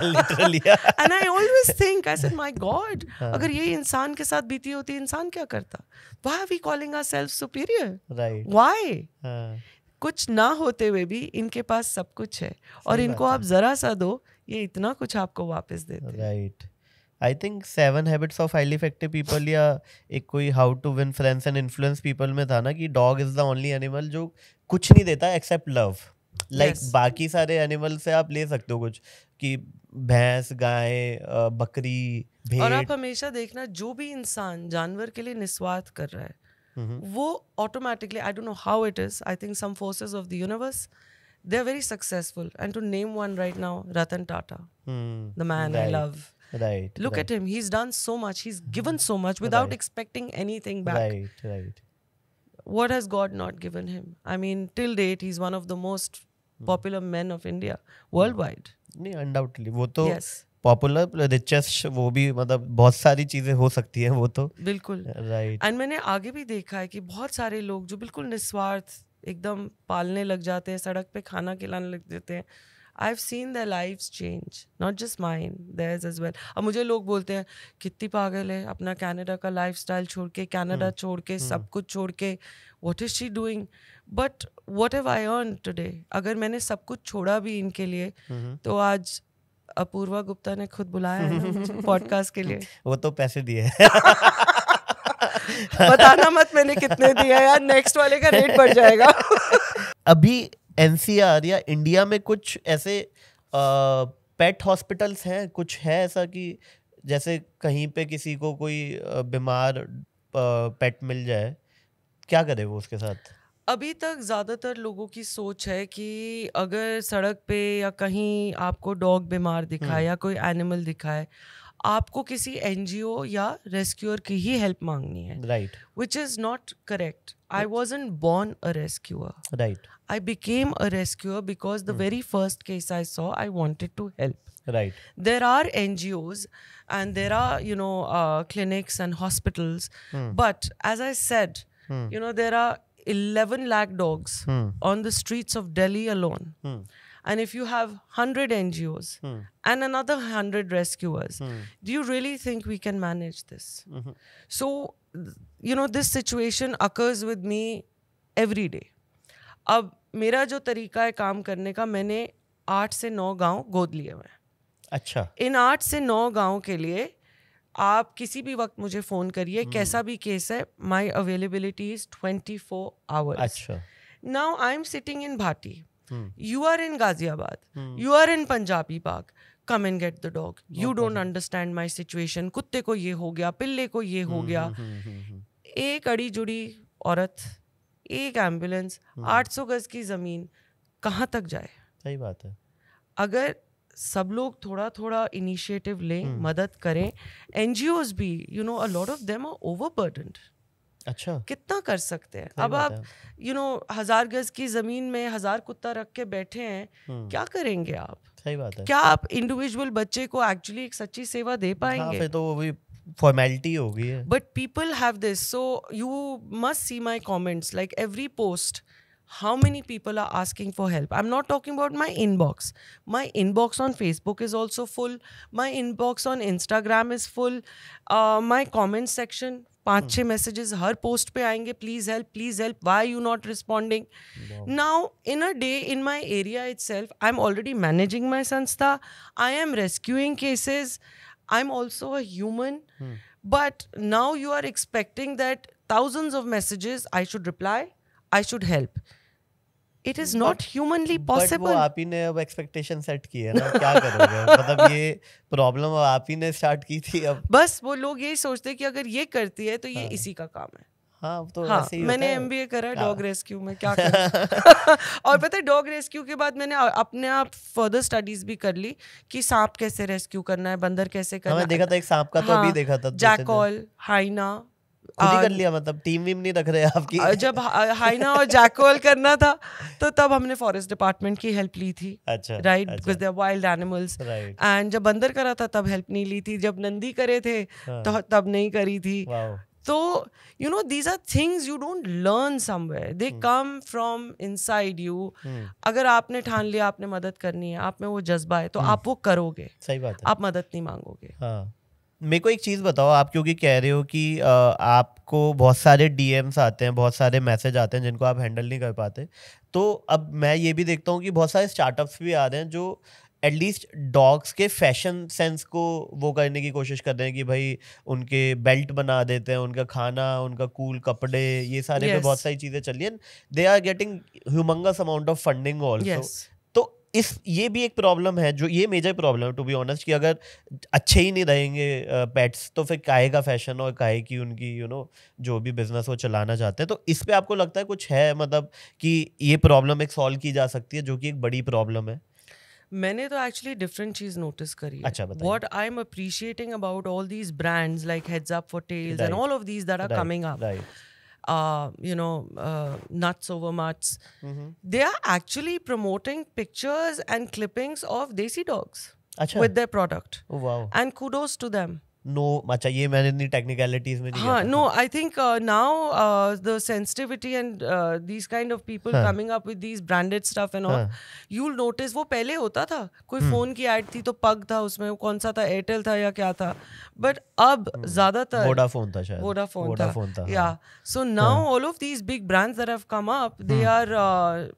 Literally. And I always think, I said, my God, अगर ये इंसान के साथ बीती होती, इंसान क्या करता? Why are we calling ourselves superior? Right. Why? कुछ ना होते हुए भी इनके पास सब कुछ है, और इनको आप जरा सा दो, ये इतना कुछ आपको वापस देते हैं। Right. I think 7 Habits of Highly Effective People या एक कोई How to Win Friends and Influence People में था ना कि dog is the only animal जो कुछ नहीं देता except love. Like बाकी सारे एनिमल से आप ले सकते हो कुछ, कि भैंस, गाय, बकरी, भेड़। और आप हमेशा देखना, जो भी इंसान जानवर के लिए निस्वार्थ कर रहा है, वो automatically, I don't know how it is, I think some forces of the universe, they are very successful. And to name one right now, Ratan Tata, the man I love. Right. Look at him. He's done so much. He's given so much without expecting anything back. Right. what has God not given him? I mean, till date, he's one of the most popular men of India worldwide. नहीं, undoubtedly वो तो Yes, popular, richest, वो भी मतलब बहुत सारी चीजें हो सकती हैं वो तो, बिल्कुल. राइट. एंड मैंने आगे भी देखा है कि बहुत सारे लोग जो बिल्कुल निस्वार्थ एकदम पालने लग जाते हैं, सड़क पे खाना खिलाने लग जाते हैं. I've seen their lives change, not just mine, theirs as well. अब मुझे लोग बोलते हैं कितनी पागल है, अपना कनाडा का लाइफस्टाइल छोड़ के, कनाडा छोड़ के, सब कुछ छोड़ के, what is she doing? But what have I earned today? अगर मैंने सब कुछ छोड़ा भी इनके लिए, तो आज अपूर्वा गुप्ता ने खुद बुलाया है ना मुझे पॉडकास्ट के लिए. वो तो पैसे दिए. बताना मत मैंने कितने दिया यार, नेक्स्ट वाले का रेट बढ़ जाएगा. अभी एनसीआर या इंडिया में कुछ ऐसे पेट हॉस्पिटल्स हैं, कुछ है ऐसा कि जैसे कहीं पे किसी को कोई बीमार पेट मिल जाए, क्या करे वो उसके साथ? अभी तक ज़्यादातर लोगों की सोच है कि अगर सड़क पे या कहीं आपको डॉग बीमार दिखाए या कोई एनिमल दिखाए, आपको किसी एनजीओ या रेस्क्यूअर की ही हेल्प मांगनी है. Right. Which is not correct. I wasn't born a rescuer. Right. I became a rescuer because the very first case I saw, I wanted to help. Right. There are NGOs and there are, clinics and hospitals. But as I said, there are 11 lakh dogs on the streets of Delhi alone. And if you have 100 NGOs and another 100 rescuers, do you really think we can manage this? So, this situation occurs with me every day. अब मेरा जो तरीका है काम करने का, मैंने 8 से 9 गांव गोद लिए हुए हैं. अच्छा. इन 8 से 9 गांव के लिए आप किसी भी वक्त मुझे फ़ोन करिए, कैसा भी केस है, माई अवेलेबिलिटी इज 24 hours. अच्छा. Now I am sitting in Bhati. You are in Ghaziabad. You are in Punjabi Bagh. Come and get the dog. You don't understand my situation. कुत्ते को ये हो गया, पिल्ले को ये हो गया. एक अड़ी जुड़ी औरत, एक एम्बुलेंस, 800 गज की जमीन, कहाँ तक जाए? सही बात है. अगर सब लोग थोड़ा थोड़ा इनिशिएटिव लें, मदद करें, एनजीओज भी, a lot of them are overburdened. अच्छा. कितना कर सकते हैं? अब आप 1000 गज की जमीन में 1000 कुत्ता रख के बैठे हैं, क्या करेंगे आप? सही बात है. क्या आप इंडिविजुअल बच्चे को एक्चुअली एक सच्ची सेवा दे पाएंगे? फिर तो वो भी फॉर्मेलिटी हो गई है. But people have this, so you must see my comments, like every post. How many people are asking for help? I'm not talking about my inbox. My inbox on Facebook is also full. My inbox on Instagram is full. My comment section, 5-6 messages her post पे आएंगे, please help, why are you not responding? Wow. Now, in a day, in my area itself, I'm already managing my sanstha. I am rescuing cases. I'm also a human. But now you are expecting that thousands of messages, I should reply, I should help. It is not humanly possible. वो आप ही ने अब expectation set की है ना, क्या करोगे? मतलब ये प्रॉब्लम आप ही ने स्टार्ट की थी. अब बस वो लोग यही सोचते हैं कि अगर ये करती है तो ये इसी का काम है. हाँ, तो ऐसे ही मैंने होता है. MBA करा डॉग रेस्क्यू में, क्या करूं? और पता है, डॉग रेस्क्यू के बाद मैंने अपने आप फर्दर स्टडीज भी कर ली कि सांप कैसे रेस्क्यू करना है, बंदर कैसे करना है. मैंने देखा था एक सांप का, तो अभी देखा था. जैकॉल, हाइना, खुद ही कर लिया, मतलब टीम वीम नहीं रख रहे आपकी? जब हाइना और जैकॉल करना था तो तब हमने फॉरेस्ट डिपार्टमेंट की हेल्प ली थी. अच्छा. Right, because they are wild animals. And जब बंदर करा था तब हेल्प नहीं ली थी, जब नंदी करे थे तो तब नहीं करी थी. तो these are things you don't learn somewhere. They come from inside you. अगर आपने ठान लिया आपने मदद करनी है, आप में वो जज्बा है, तो आप वो करोगे. सही बात है. आप मदद नहीं मांगोगे. हाँ. मेरे को एक चीज़ बताओ, आप क्योंकि कह रहे हो कि आपको बहुत सारे DMs आते हैं, बहुत सारे मैसेज आते हैं जिनको आप हैंडल नहीं कर पाते, तो अब मैं ये भी देखता हूँ कि बहुत सारे स्टार्टअप्स भी आ रहे हैं जो एटलीस्ट डॉग्स के फैशन सेंस को वो करने की कोशिश कर रहे हैं कि भाई उनके बेल्ट बना देते हैं, उनका खाना, उनका कूल कपड़े, ये सारे पे बहुत सारी चीज़ें चल रही हैं. They are getting humongous amount of funding also. तो ये भी एक प्रॉब्लम है, जो ये मेजर प्रॉब्लम है टू बी ऑनेस्ट, कि अगर अच्छे ही नहीं रहेंगे पेट्स तो फिर काहे का फैशन और काहे की उनकी जो भी बिजनेस वो चलाना चाहते हैं. तो इस पे आपको लगता है कुछ है, मतलब कि ये प्रॉब्लम एक सॉल्व की जा सकती है, जो कि एक बड़ी प्रॉब्लम है? मैंने तो एक्चुअली डिफरेंट चीज नोटिस करी है. अच्छा, बताइए. What I am appreciating about all these brands like heads up for tails and all of these that are coming up, nuts over mutts. They are actually promoting pictures and clippings of desi dogs अच्छा with their product. oh wow And kudos to them. No अच्छा ये मैंने इतनी technicalities में नहीं हाँ, गया no, I think now the sensitivity and these kind of people coming up with these branded stuff and all, you'll notice वो पहले होता था, कोई फोन की ऐड थी तो पग था उसमें, कौन सा था, एयरटेल था या क्या था, बट अब ज्यादातर वोडाफोन था शायद वोडाफोन था yeah. So now all of these big brands that have come up, they are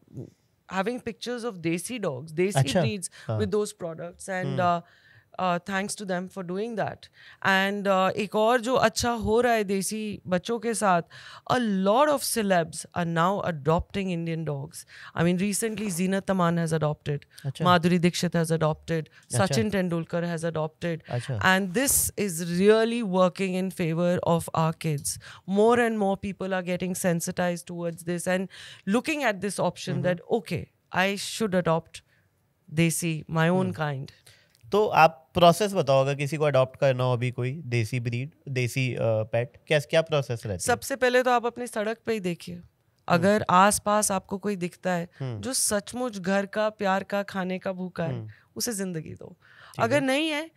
having pictures of desi dogs, desi breeds with those products, and thanks to them for doing that. And एक और जो अच्छा हो रहा है देसी बच्चों के साथ, a lot of celebs are now adopting Indian dogs. I mean, recently Zeenat Aman has adopted, Madhuri Dixit has adopted, Sachin Tendulkar has adopted, and this is really working in favor of our kids. More and more people are getting sensitized towards this and looking at this option that, okay, I should adopt desi, my own kind. तो आप process बताओ, अगर किसी को adopt करना हो अभी कोई देसी ब्रीड, देसी पेट, क्या प्रोसेस रहता है? सबसे पहले तो आप अपनी सड़क पे ही देखिए, अगर आसपास आपको कोई दिखता है जो सचमुच घर का प्यार का खाने का भूखा है, उसे जिंदगी दो. अगर नहीं है,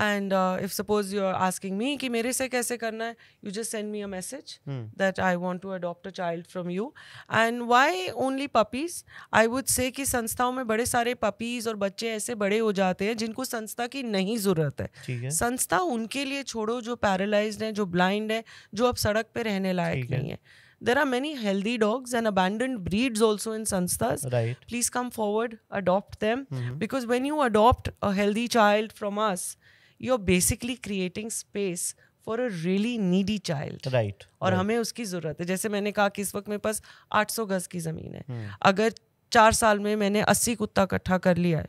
and if suppose you are asking me कि मेरे से कैसे करना है, you just send me a message that I want to adopt a child from you. And why only puppies? I would say कि संस्थाओं में बड़े सारे puppies और बच्चे ऐसे बड़े हो जाते हैं जिनको संस्था की नहीं ज़रूरत है. संस्था उनके लिए छोड़ो जो पैरालाइज्ड हैं, जो ब्लाइंड है, जो अब सड़क पे रहने लायक नहीं है. There are many healthy dogs and abandoned breeds also in sansthas. Right. Please come forward, adopt them. Because when you adopt a healthy child from us, you're basically creating space for a really needy child. Right. और हमें उसकी ज़रूरत है. जैसे मैंने कहा कि इस वक्त मेरे पास 800 गज की ज़मीन है. अगर 4 साल में मैंने 80 कुत्ता इकट्ठा कर लिया है,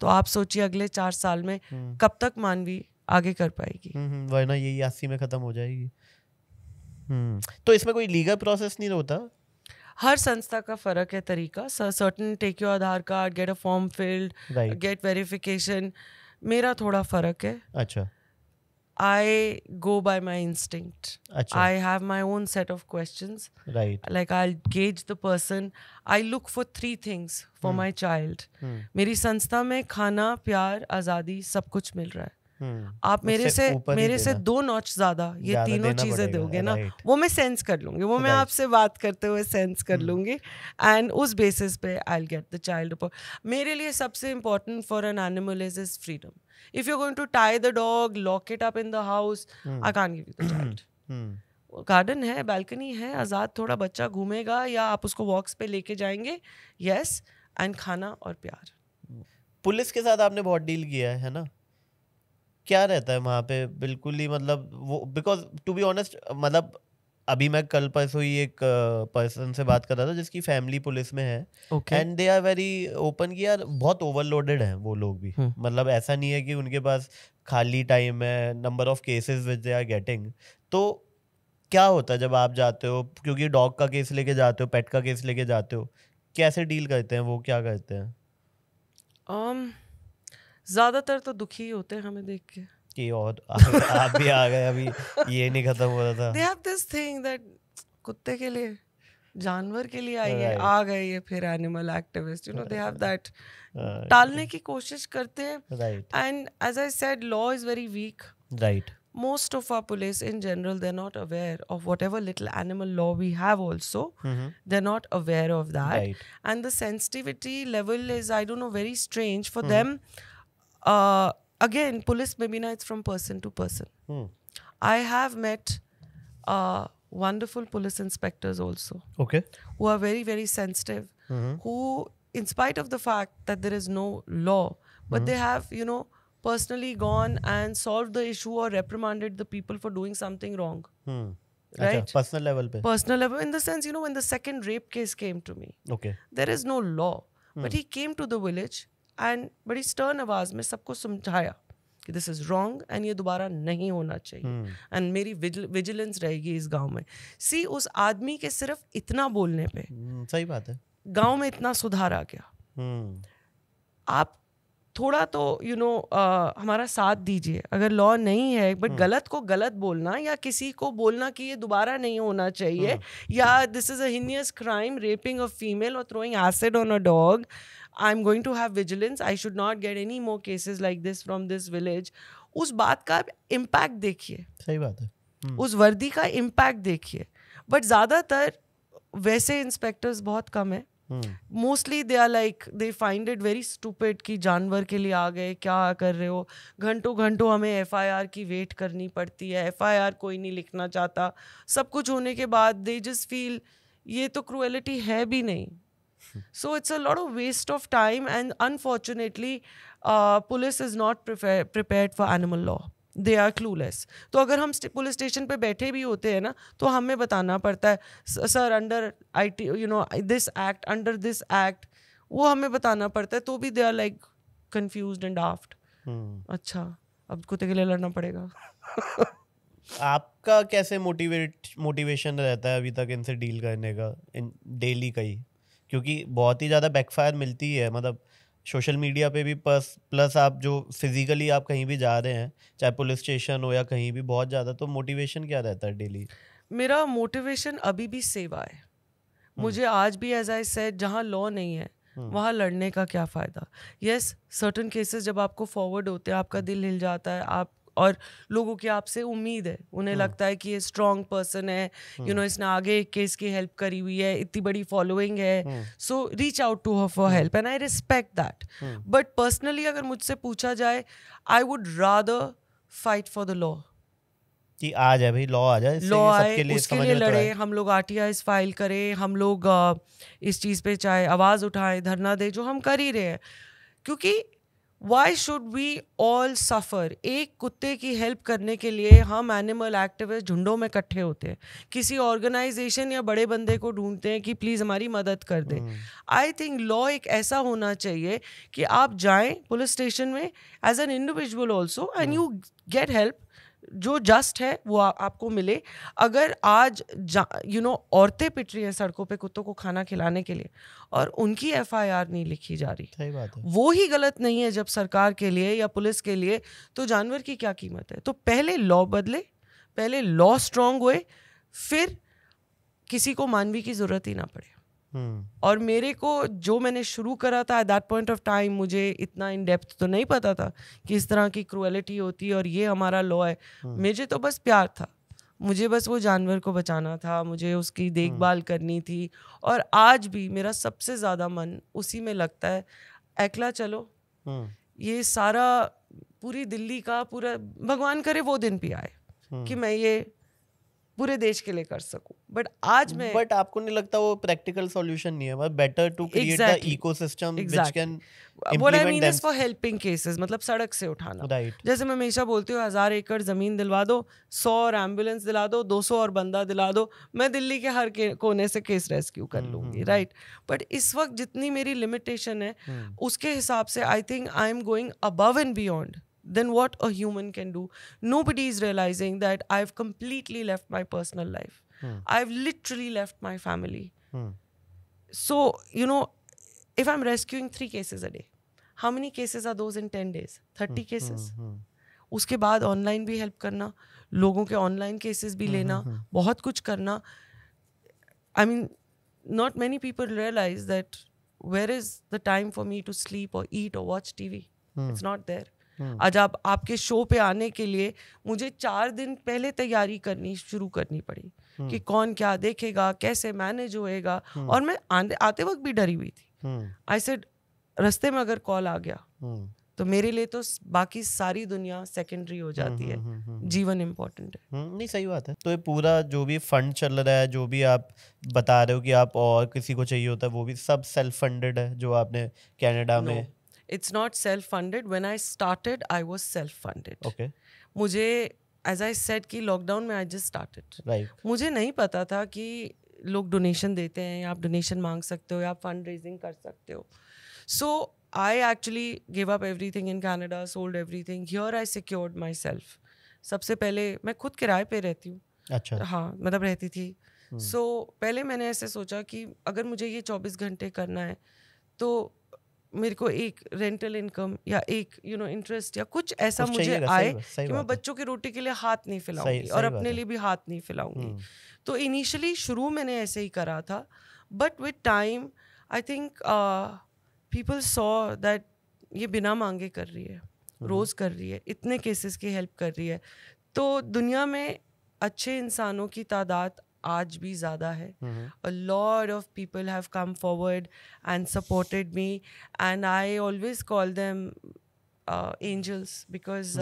तो आप सोचिए अगले 4 साल में कब तक मानवी आगे कर पाएगी. वरना यही 80 में ख़त्म हो जाएगी. तो इसमें कोई लीगल प्रोसेस नहीं होता? हर संस्था का फर्क है तरीका. Certain take your Aadhaar card, get a form filled, get verification. मेरा थोड़ा फर्क है. अच्छा. I go by my instinct. Achha. I have my own set of questions. Right. Like I'll gauge the person. I look for 3 things for my child. मेरी संस्था में खाना, प्यार, आज़ादी सब कुछ मिल रहा है. आप मेरे से 2 नॉच ज्यादा ये तीनों चीजें दोगे ना, वो मैं सेंस कर लूंगी, वो मैं आपसे बात करते हुए सेंस कर लूंगी, एंड उस बेसिस पे I will get the child. मेरे लिए सबसे important for an animal is freedom. If you are going to tie the dog, lock it up in the house, I can't give you the child. Garden है, balcony है, आज़ाद थोड़ा बच्चा घूमेगा या आप उसको वॉक्स पे लेके जाएंगे. यस, एंड खाना और प्यार. पुलिस के साथ आपने बहुत डील किया है ना, क्या रहता है वहाँ पे? बिल्कुल ही मतलब वो, बिकॉज टू बी ऑनेस्ट, मतलब अभी मैं कल परसों ही एक पर्सन से बात कर रहा था जिसकी फैमिली पुलिस में है, and they are very open कि यार बहुत ओवरलोडेड हैं वो लोग भी. मतलब ऐसा नहीं है कि उनके पास खाली टाइम है, number of cases which they are getting. तो क्या होता है जब आप जाते हो, क्योंकि डॉग का केस लेके जाते हो, पेट का केस लेके जाते हो, कैसे डील करते हैं वो, क्या करते हैं? ज्यादातर तो दुखी होते हैं हमें देख के कि और आप भी आ गए, अभी ये नहीं खत्म हो रहा था. They have this thing that कुत्ते के लिए, जानवर के लिए आई है, आ गए ये फिर animal activist, you know, they have that. टालने की कोशिश करते हैं. And as I said, law is very weak. Right. Most of our police in general, they're not aware of whatever little animal law we have also. They're not aware of that. Right. And the sensitivity level is, I don't know, very strange for them. Again, police maybe na, it's from person to person. I have met wonderful police inspectors also. Okay. Who are very, very sensitive. Who, in spite of the fact that there is no law, but they have, you know, personally gone and solved the issue or reprimanded the people for doing something wrong. Right? Personal level pe. Personal level, in the sense, you know, when the second rape case came to me, there is no law, but he came to the village and बड़ी stern आवाज में सबको समझाया कि this is wrong and ये दोबारा नहीं होना चाहिए, and मेरी vigilance रहेगी इस गांव में. See, उस आदमी के सिर्फ इतना बोलने पे सही बात है, गांव में इतना सुधार आ गया. आप थोड़ा तो हमारा साथ दीजिए। अगर लॉ नहीं है बट गलत को गलत बोलना या किसी को बोलना कि ये दोबारा नहीं होना चाहिए, या this is a heinous crime, rapping a female और throwing acid on a dog, I'm going to have vigilance, I should not get any more cases like this from this village, उस बात का इम्पैक्ट देखिए। सही बात है। उस वर्दी का इम्पैक्ट देखिए। बट ज़्यादातर वैसे इंस्पेक्टर्स बहुत कम है। Mostly they are like, they find it very stupid कि जानवर के लिए आ गए, क्या कर रहे हो, घंटों घंटों हमें एफआईआर की वेट करनी पड़ती है, एफआईआर कोई नहीं लिखना चाहता। सब कुछ होने के बाद दे जस्ट फील ये तो क्रूएलिटी है भी नहीं। So it's a lot of waste of time, and unfortunately police is not prepared for animal law. They are clueless. तो अगर हम पुलिस स्टेशन पे बैठे भी होते हैं ना, तो हमें बताना पड़ता है sir under IT this act, under this act, वो हमें बताना पड़ता है, तो भी they are like confused and daft. अच्छा अब कुत्ते के लिए लड़ना पड़ेगा। आपका कैसे मोटिवेशन रहता है अभी तक इनसे डील करने का, इन डेली का ही? क्योंकि बहुत ही ज़्यादा बैकफायर मिलती है, मतलब सोशल मीडिया पे भी प्लस आप जो फिजिकली आप कहीं भी जा रहे हैं, चाहे पुलिस स्टेशन हो या कहीं भी, बहुत ज़्यादा। तो मोटिवेशन क्या रहता है डेली? मेरा मोटिवेशन अभी भी सेवा है। मुझे आज भी, एज आई सेड, जहाँ लॉ नहीं है वहाँ लड़ने का क्या फ़ायदा। यस, सर्टन केसेस जब आपको फॉरवर्ड होते हैं, आपका दिल हिल जाता है, आप और लोगों की आपसे उम्मीद है, उन्हें लगता है कि ये स्ट्रॉन्ग पर्सन है, इसने आगे एक केस की हेल्प करी हुई है, इतनी बड़ी फॉलोइंग है, so reach out to her for help, and I respect that. But personally अगर मुझसे पूछा जाए, I would rather fight for the law, कि आ जाए भाई, लॉ आ जाए, लॉ आए, उसके लिए लड़े, हम लोग RTIs फाइल करें, हम लोग इस चीज़ पे चाहे आवाज़ उठाएं, धरना दें, जो हम कर ही रहे हैं। क्योंकि why should we all suffer? एक कुत्ते की हेल्प करने के लिए हम एनिमल एक्टिविस्ट झुंडों में इकट्ठे होते हैं, किसी ऑर्गेनाइजेशन या बड़े बंदे को ढूंढते हैं कि प्लीज़ हमारी मदद कर दे। आई थिंक लॉ एक ऐसा होना चाहिए कि आप जाएं पुलिस स्टेशन में as an individual also, and you get help, जो जस्ट है वो आपको मिले। अगर आज औरतें पिट रही हैं सड़कों पे कुत्तों को खाना खिलाने के लिए और उनकी FIR नहीं लिखी जा रही, सही बात है, वो ही गलत नहीं है जब सरकार के लिए या पुलिस के लिए, तो जानवर की क्या कीमत है? तो पहले लॉ बदले, पहले लॉ स्ट्रांग हुए, फिर किसी को मानवी की जरूरत ही ना पड़े। और मेरे को जो मैंने शुरू करा था at that point of time, मुझे इतना इन डेप्थ तो नहीं पता था कि इस तरह की क्रूएलिटी होती है और ये हमारा लॉ है। मुझे तो बस प्यार था, मुझे बस वो जानवर को बचाना था, मुझे उसकी देखभाल करनी थी। और आज भी मेरा सबसे ज़्यादा मन उसी में लगता है, एकला चलो, ये सारा पूरी दिल्ली का पूरा, भगवान करे वो दिन भी आए कि मैं ये पूरे देश के लिए कर सकूं। बट आज मैं, बट आपको नहीं लगता वो प्रैक्टिकल सॉल्यूशन नहीं है? मतलब better to create the ecosystem which can what I mean is for helping cases, मतलब सड़क से उठाना। जैसे मैं हमेशा बोलती हूँ, 1000 एकड़ जमीन दिलवा दो, 100 और एम्बुलेंस दिला दो, 200 और बंदा दिला दो, मैं दिल्ली के हर कोने से केस रेस्क्यू कर लूंगी, राइट? बट इस वक्त जितनी मेरी लिमिटेशन है, उसके हिसाब से I think I am going above and beyond than what a human can do. Nobody is realizing that I've completely left my personal life. I've literally left my family. So, if I'm rescuing 3 cases a day, how many cases are those in 10 days? 30 cases. उसके बाद online भी help करना, लोगों के online cases भी लेना, बहुत कुछ करना. I mean, not many people realize that where is the time for me to sleep or eat or watch TV? It's not there. आज आपके शो पे आने के लिए मुझे 4 दिन पहले तैयारी करनी शुरू करनी पड़ी कि कौन क्या देखेगा, कैसे मैनेज होएगा। और मैं आते वक्त भी डरी हुई थी। आई सेड, रास्ते में अगर कॉल आ गया तो मेरे लिए तो बाकी सारी दुनिया सेकेंडरी हो जाती है, जीवन इम्पोर्टेंट है। नहीं, सही बात है। तो ये पूरा जो भी फंड चल रहा है, जो भी आप बता रहे हो कि आप और किसी को चाहिए होता है, वो भी सब सेल्फ फंडेड है जो आपने कनाडा में? It's not self-funded. When I started, I was self-funded. Okay. मुझे, as I said, कि लॉकडाउन में I just started. Right. मुझे नहीं पता था कि लोग डोनेशन देते हैं, या आप डोनेशन मांग सकते हो, या आप फंड रेजिंग कर सकते हो. So I actually gave up everything in Canada, sold everything. Here I secured myself. सबसे पहले मैं खुद किराए पे रहती हूँ. अच्छा. हाँ, मतलब रहती थी. So पहले मैंने ऐसे सोचा कि अगर मुझे ये 24 घंटे करना है तो मेरे को एक रेंटल इनकम या एक इंटरेस्ट या कुछ ऐसा कुछ मुझे चाहिएगा, आए सही कि मैं बात है। बच्चों की रोटी के लिए हाथ नहीं फैलाऊंगी सही और बात अपने है। लिए भी हाथ नहीं फैलाऊंगी। हम्म, तो इनिशियली शुरू मैंने ऐसे ही करा था, but with time I think people saw that ये बिना मांगे कर रही है, रोज़ कर रही है, इतने केसेस की हेल्प कर रही है। तो दुनिया में अच्छे इंसानों की तादाद आज भी ज़्यादा है. A lot of people have come forward and supported me, and I always call them angels because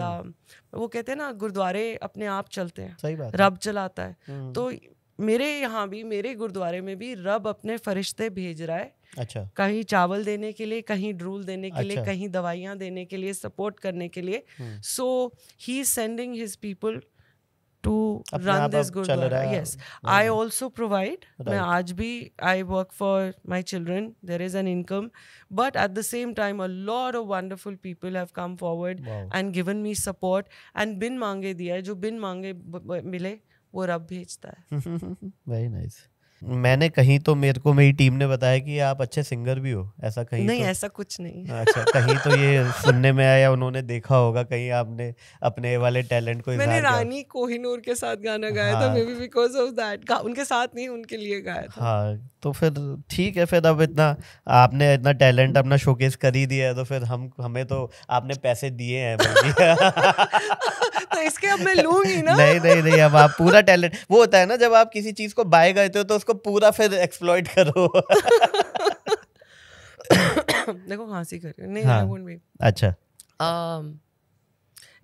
वो कहते हैं ना गुरुद्वारे अपने आप चलते हैं, सही बात है। रब चलाता है। तो मेरे यहाँ भी, मेरे गुरुद्वारे में भी रब अपने फरिश्ते भेज रहा है, अच्छा, कहीं चावल देने के लिए, कहीं ड्रूल देने के लिए, अच्छा। कहीं दवाइयाँ देने के लिए, सपोर्ट करने के लिए. So he is sending his people to अपने run आप this अब चल gurdwara. रहा है। Yes, I also provide. मैं Right. आज भी I work for my children. There is an income, but at the same time, a lot of wonderful people have come forward Wow. and given me support. And बिन मांगे दिया है, जो बिन मांगे मिले वो रब भेजता है. Very nice. मैंने कहीं तो मेरे को मेरी टीम ने बताया कि आप अच्छे सिंगर भी हो, ऐसा कहीं नहीं, तो? ऐसा कुछ नहीं. अच्छा, कहीं तो ये सुनने में आया, उन्होंने देखा होगा कहीं आपने अपने वाले टैलेंट को मैंने इज़हार किया। रानी कोहिनूर के साथ गाना गाया था, हाँ। May be because of that. उनके साथ नहीं, उनके लिए गाया था. हाँ, तो फिर ठीक है, फिर अब इतना आपने इतना टैलेंट अपना शोकेस कर ही दिया है, तो फिर हमें तो आपने पैसे दिए हैं बल्कि। तो इसके अब मैं लूंगी ना. नहीं नहीं नहीं, अब आप पूरा टैलेंट, वो होता है ना जब आप किसी चीज को बाय करते हो तो उसको पूरा फिर एक्सप्लॉइट करो। देखो खांसी कर रही हूँ. नहीं, हाँ। I won't be. अच्छा,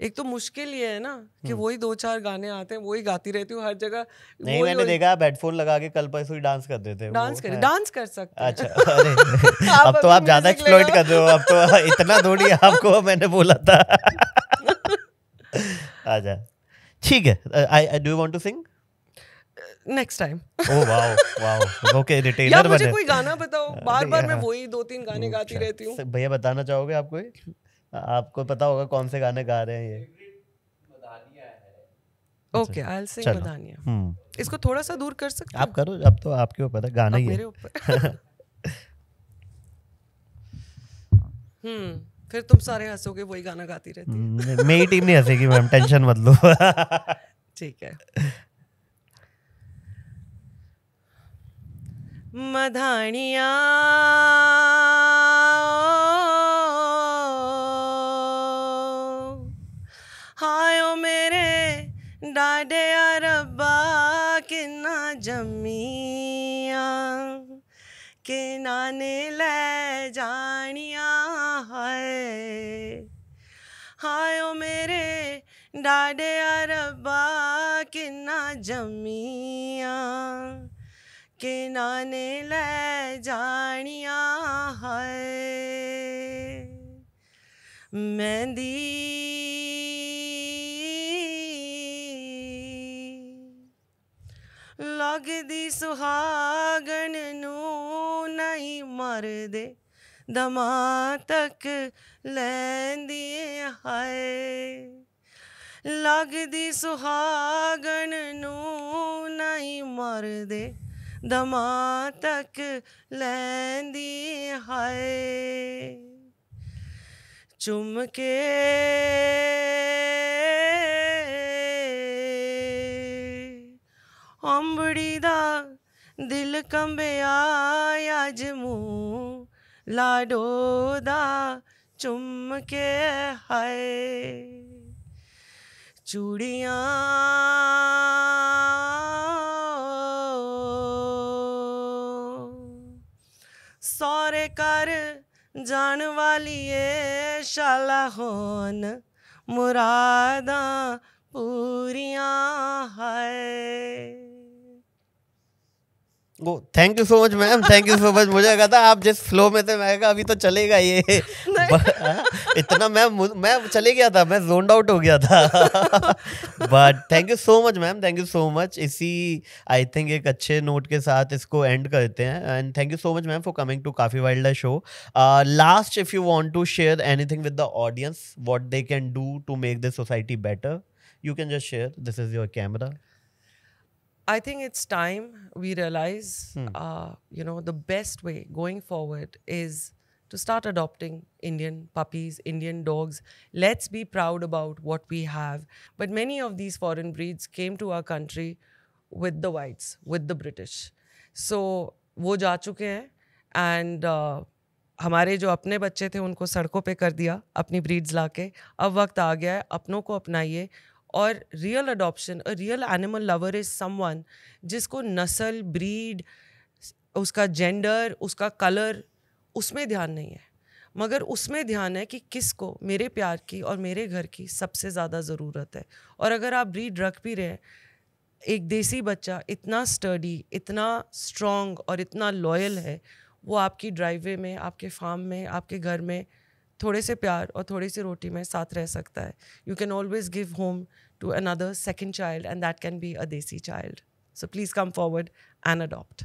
एक तो मुश्किल ये है ना कि वही 2-4 गाने आते हैं, वही गाती रहती हूँ हर जगह. नहीं मैंने देखा आप हेडफोन लगा के कल परसों ही डांस करते थे। डांस कर सकते हैं. अच्छा, अरे अब तो अभी आप ज्यादा music एक्सप्लॉइट लगाओ. कर रहे हो, अब तो इतना थोड़ी आपको मैंने बोला था। अच्छा, ठीक है। I do you want to sing? Next time. Oh wow wow, okay, या रिटेलर मुझे बने। कोई गाना बताओ. बार-बार मैं हाँ। वही 2-3 गाने गाती रहती हूँ. भैया बताना चाहोगे आप कोई? आपको पता होगा कौन से गाने गा रहे हैं ये? ओके, आई विल सिंग चलो। बदानिया. इसको थोड़ा सा दूर कर सकते आप करो, अब तो आपके ऊपर है, गाना अब ही मेरे है। ऊपर. फिर तुम सारे हंसोगे, वही गाना गाती रहती. मेरी टीम नहीं हंसेगी मैम, टेंशन मत लो। ठीक है. मधानिया हायो मेरे डाडे रब्बा किन्ना जम्मिया के नाने ले जानिया है. हायो मेरे डाडे रब्बा किन्ना जम्मिया के नाने ले जानिया है. मेहंदी लगदी सुहागन नू नहीं मरदे दमा तक लैंदी है. लगदी सुहागन नू नहीं मरदे दमा तक लैंदी है. चुम के अंबड़ी दा दिल कंबिया अज मूंह लाडो दा चुम के है. चूड़ियाँ सौरे कर जान वाली ए शाला होन मुरादा पूरियां है. Thank you so much ma'am, thank you so much. मुझे लगा था आप जिस फ्लो में थे, मैं कहा अभी तो चलेगा ये। इतना मैं चले गया था, मैं जोन्ड आउट हो गया था। But thank you so much ma'am, thank you so much. इसी आई थिंक एक अच्छे नोट के साथ इसको एंड करते हैं। And thank you so much ma'am for coming to Kaafi wild show. Last, if you want to share anything with the audience, what they can do to make this society better, you can just share. This is your camera. I think it's time we realize, the best way going forward is to start adopting Indian puppies, Indian dogs. Let's be proud about what we have. But many of these foreign breeds came to our country with the whites, with the British. So वो जा चुके हैं and हमारे जो अपने बच्चे थे उनको सड़कों पे कर दिया अपनी ब्रीड्स लाके. अब वक्त आ गया है अपनों को अपनाइए. और real adoption, a real animal lover is someone जिसको नस्ल, ब्रीड, उसका जेंडर, उसका कलर, उसमें ध्यान नहीं है, मगर उसमें ध्यान है कि किसको मेरे प्यार की और मेरे घर की सबसे ज़्यादा ज़रूरत है. और अगर आप ब्रीड रख भी रहे हैं, एक देसी बच्चा इतना स्टडी, इतना स्ट्रॉन्ग और इतना लॉयल है, वो आपकी ड्राइववे में, आपके फार्म में, आपके घर में थोड़े से प्यार और थोड़ी सी रोटी में साथ रह सकता है. You can always give home to another second child and that can be a desi child. So please come forward and adopt.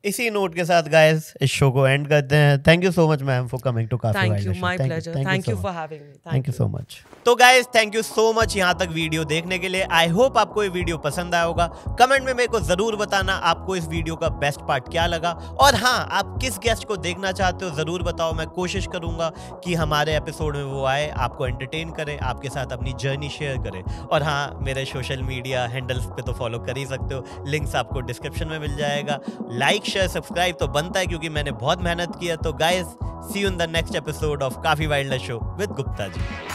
इसी नोट के साथ गाइस इस शो को एंड करते हैं. Thank you so much ma'am for coming to Kaafi wild. Thank you, my pleasure. Thank you for having me. Thank you so much. तो guys thank you so much यहाँ तक video देखने के लिए. आई होप आपको ये वीडियो पसंद आया होगा. कमेंट में मेरे को जरूर बताना आपको इस वीडियो का बेस्ट पार्ट क्या लगा. और हाँ, आप किस गेस्ट को देखना चाहते हो जरूर बताओ. मैं कोशिश करूंगा कि हमारे एपिसोड में वो आए, आपको एंटरटेन करे, आपके साथ अपनी जर्नी शेयर करे. और हाँ, मेरे सोशल मीडिया हैंडल्स पे तो फॉलो कर ही सकते हो. लिंक्स आपको डिस्क्रिप्शन में मिल जाएगा. लाइक शेयर सब्सक्राइब तो बनता है क्योंकि मैंने बहुत मेहनत की है. तो guys see you in the next episode of Kaafi wild show with Gupta ji.